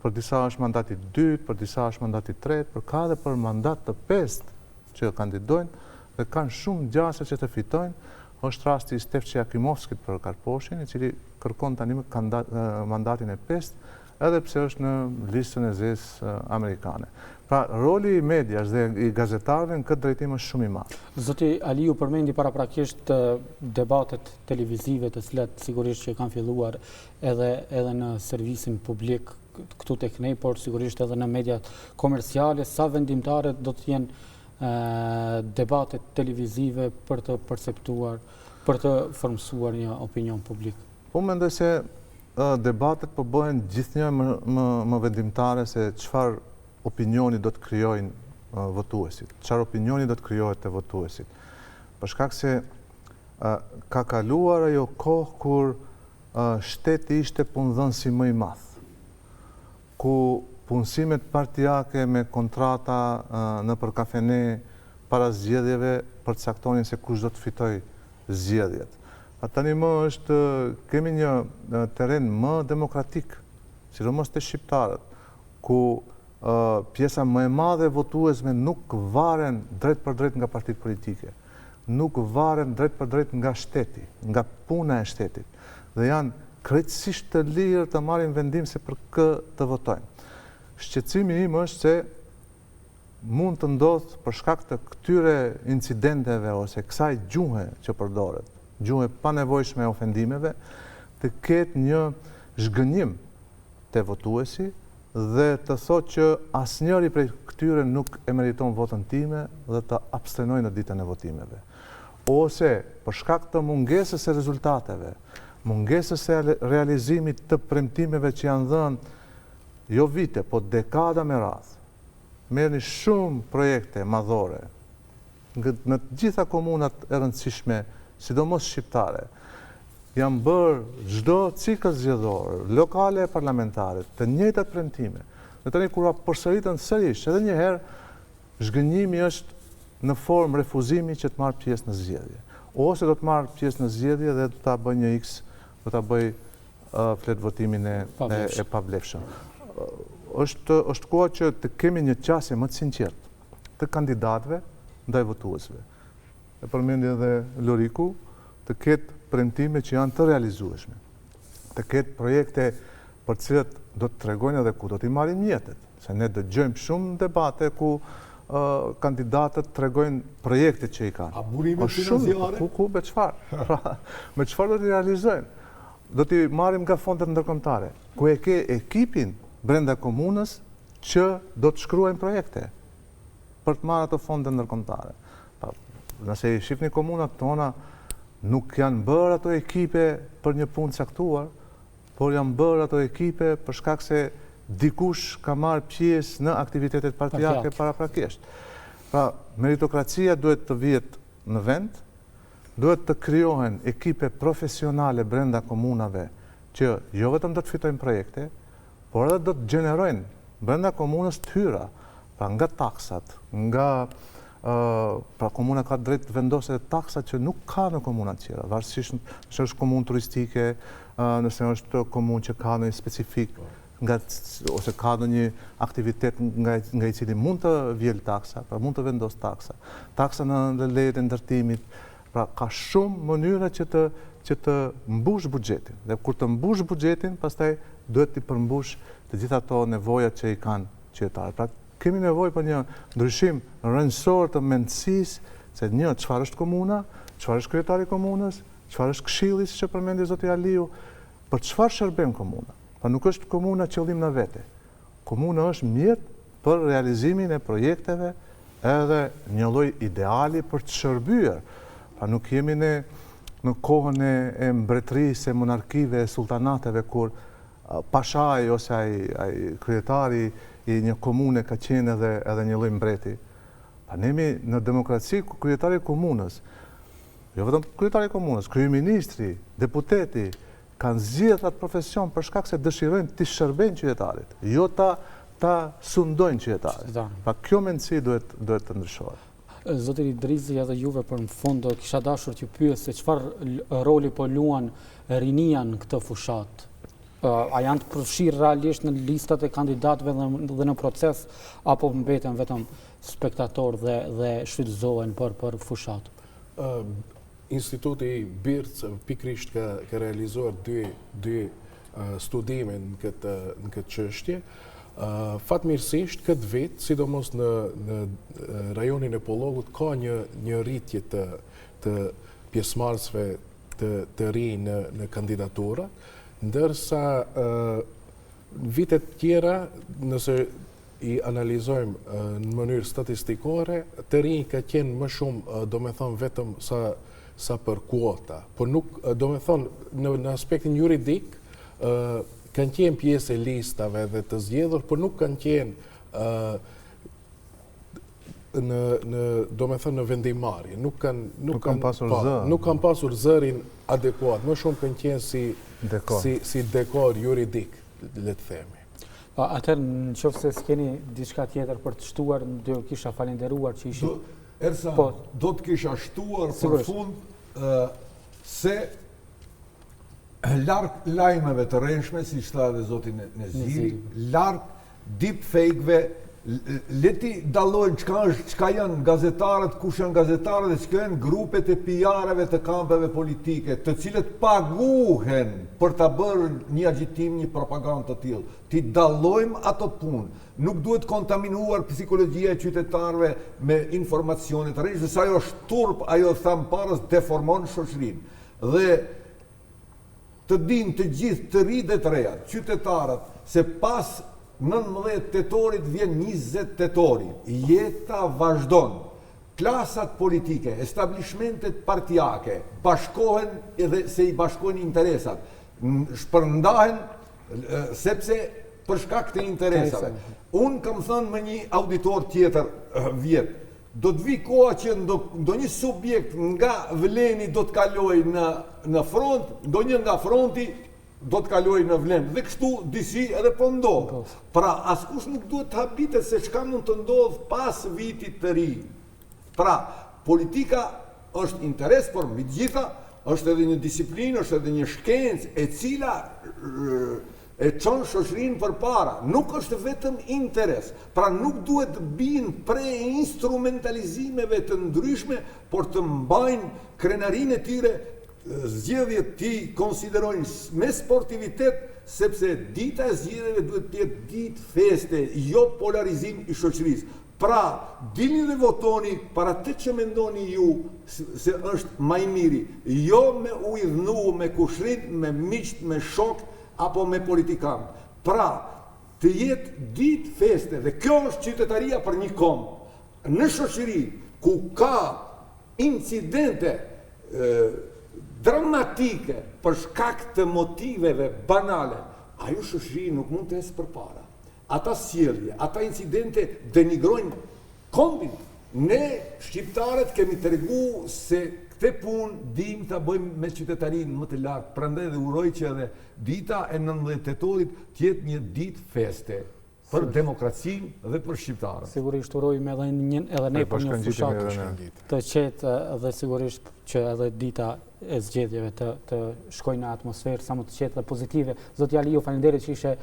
për disa është mandati 2, për disa është mandati 3, për ka edhe për mandat të 5 që kandidojnë dhe kanë shumë gjase që të fitojnë. Është rasti i Stefçi Jakimovskit për Karposhin, i cili kërkon tani mandatin e 5, edhe pse është në listën e zezë amerikane. Pra, roli i medias dhe i gazetarëve në këtë drejtim është shumë i madh. Zoti Aliu përmendi paraprakisht debatet televizive të cilat sigurisht që kanë filluar edhe në servisin publik këtu tek ne, por sigurisht edhe në mediat komerciale. Sa vendimtare do të jenë debatet televizive për të perceptuar, për të formsuar një opinion publik? Unë mendoj se debatet po bëhen gjithnjë më vendimtare se çfarë opinioni do të krijojnë votuesit, çfarë opinioni do të krijohet te votuesit. Për shkak se ka kaluar ajo kohë kur shteti ishte punëdhënësi më i madh, ku punësimet partijake me kontrata nëpër kafene para zgjedhjeve përcaktonin se kush do të fitojë zgjedhjet. Tani kemi një terren më demokratik, sidomos te shqiptarët, ku pjesa më e madhe e votuesve nuk varen drejt për drejt nga partitë politike, nuk varen drejt për drejt nga shteti, nga puna e shtetit, dhe janë krejtësisht të lirë të marrin vendim se për kë të votojnë. Shqetësimi im është se mund të ndodhë për shkak të këtyre incidenteve ose kësaj gjuhe që përdoret, gjuhe pa nevojshme e ofendimeve, të ketë një zhgënjim të votuesi dhe të thotë që asnjëri prej këtyre nuk e meriton votën time dhe të abstenojë në ditën e votimeve. Ose për shkak të mungesës së rezultateve, mungesës së realizimit të premtimeve që janë dhënë jo vite, po dekada me radhë, merrni shumë projekte madhore në të gjitha komunat e rëndësishme, sidomos shqiptare, janë bërë çdo cikël zgjedhor, lokale e parlamentare, të njëjtat premtime. Dhe tani kur përsëritën sërish, edhe një herë zhgënjimi është në formë refuzimi që të marrë pjesë në zgjedhje. Ose do të marrë pjesë në zgjedhje dhe do ta bëj një X, do ta bëj flet votimin e pavlefshëm. Është koha që të kemi një qasje më të sinqert të kandidatëve ndaj votuesve. E përmendi edhe Loriku, të ketë premtime që janë të realizueshme, të ketë projekte për cilat do të tregojnë edhe ku do t'i marrin mjetet. Se ne dëgjojmë shumë debate ku kandidatët tregojnë projektet që i kanë. A burime financiare? Ku, me çfarë? Pra, me çfarë do t'i realizojnë? Do t'i marrim nga fondet ndërkombëtare, ku e ke ekipin brenda komunës që do të shkruajnë projekte për të marrë ato fonde ndërkombëtare. Nëse i shifni komunat tona, nuk janë bërë ato ekipe për një punë caktuar, por janë bërë ato ekipe për shkak se dikush ka marrë pjesë në aktivitetet partijake paraprakisht. Pra, meritokracia duhet të vihet në vend, duhet të krijohen ekipe profesionale brenda komunave që jo vetëm do të fitojnë projekte, por edhe do të gjenerojnë brenda komunës të hyra, pra nga taksat, nga pra komuna ka drejt të vendosë taksat që nuk ka në komunat tjera, varësisht nëse është komunë turistike, nëse është komunë që ka në specifik, ose ka në një aktivitet nga i cili mund të vjel taksa, pra mund të vendos taksa, taksa në lejet e ndërtimit, pra ka shumë mënyra që të mbush buxhetin. Dhe kur të mbush buxhetin, pastaj duhet të përmbush të gjitha ato nevojat që i kanë qytetarët. Pra kemi nevojë për një ndryshim rrënjësor të mendësisë se çfarë është komuna, çfarë është kryetari i komunës, çfarë është këshilli siç e përmendi zoti Aliu, për çfarë shërben komuna. Pa nuk është komuna qëllim në vete. Komuna është mjet për realizimin e projekteve edhe një lloj ideali për të shërbyer. Pa nuk jemi në kohën e mbretërisë, e monarkive, e sultanateve, kur pashaj ose ai kryetari i një komune ka qenë edhe një lloj mbreti. Pa nemi në demokraci ku kryetari i komunës, jo vetëm kryetari i komunës, kryeministri, deputeti, kanë zgjedhur atë profesion për shkak se dëshirojnë të shërbejnë qytetarit, jo ta sundojnë qytetarit. Pa kjo mendësi duhet të ndryshohet. Zoti Idrizi, edhe juve për në fund do kisha dashur t'ju pyes se çfarë roli po luan rinia në këtë fushat. A janë të përfshirë realisht në listat e kandidatëve dhe në proces, apo mbeten vetëm spektator dhe shfrytëzohen për fushat? Instituti Birc pikrisht ka realizuar dy studime në këtë çështje. Fatmirësisht këtë vit, sidomos në rajonin e Pollogut, ka një rritje të pjesëmarrësve të ri në kandidatura, ndërsa vitet tjera, nëse i analizojmë në mënyrë statistikore, të rinj ka qenë më shumë, do me thonë, vetëm sa për kuota. Por nuk, do me thonë, në aspektin juridik, kanë qenë pjesë e listave dhe të zgjedhur, por nuk kanë qenë do me thënë në vendimarrje. Nuk kanë pasur zërin adekuat. Më shumë kanë qenë si dekor juridik, le të themi. Atëherë, në qoftë se s'keni diçka tjetër për të shtuar, do kisha falenderuar që ishin... Ersa, do të kisha shtuar për fund se larg lajmeve të rreshme, si tha edhe zoti Neziri, larg deepfake-ve, leti dallojnë çka janë gazetarët, kush janë gazetarët dhe çka janë grupet e PR-eve të kampeve politike, të cilët paguhen për ta bërë një agjitim, një propagandë të tillë. Ti dallojmë ato punë. Nuk duhet kontaminuar psikologjia e qytetarëve me informacione të rreshme, se ajo është turp, ajo tham parës deformon shoqërinë. Dhe të dinë të gjithë të ri dhe të reja, qytetarët, se pas 19 tetorit vjen 20 tetori. Jeta vazhdon. Klasat politike, establishmentet partijake, bashkohen edhe se i bashkojnë interesat. Shpërndahen sepse për shkak të interesave. Unë kam thënë me një auditor tjetër vjet, do të vi koha që ndonjë subjekt nga Vleni do të kaloj në front, ndonjë nga fronti do të kaloj në Vlen. Dhe kështu disi edhe po ndodh. Pra, askush nuk duhet të habitet se çka mund të ndodh pas vitit të ri. Pra, politika është interes, por mbi të gjitha është edhe një disiplinë, është edhe një shkencë e cila e çon shoqërinë përpara. Nuk është vetëm interes. Pra nuk duhet të bijnë prej instrumentalizimeve të ndryshme, por të mbajnë krenarinë e tyre, zgjedhjet ti konsiderojnë me sportivitet, sepse dita e zgjedhjeve duhet të jetë ditë feste, jo polarizim i shoqërisë. Pra, dilni dhe votoni para të që mendoni ju se është më i miri, jo me ujëdhnu, me kushrit, me miqt, me shok, apo me politikan. Pra, të jetë ditë feste, dhe kjo është qytetaria për një kom. Në shoqëri, ku ka incidente dramatike për shkak të motiveve banale, ajo shoqëri nuk mund të esë përpara. Ata sjellje, ata incidente denigrojnë kombin. Ne, shqiptarët, kemi tregu se këtë punë dim të bëjmë me qytetarinë më të lartë. Prandaj dhe uroj që edhe dita e 19 tetorit tjetë një ditë feste për demokracinë dhe për shqiptarët. Sigurisht urojmë edhe ne për një fushat të qetë dhe sigurisht që edhe dita e zgjedhjeve të shkojnë në atmosferë sa më të qetë dhe pozitive. Zoti Aliu, faleminderit që ishe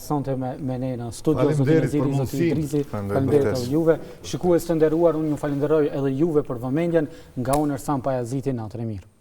sonte me ne në studio. Zoti Neziri, zoti Idrizi, faleminderit edhe juve. Shikues të nderuar, unë ju falenderoj edhe juve për vëmendjen. Nga unë Ersan Pajaziti, natën e mirë.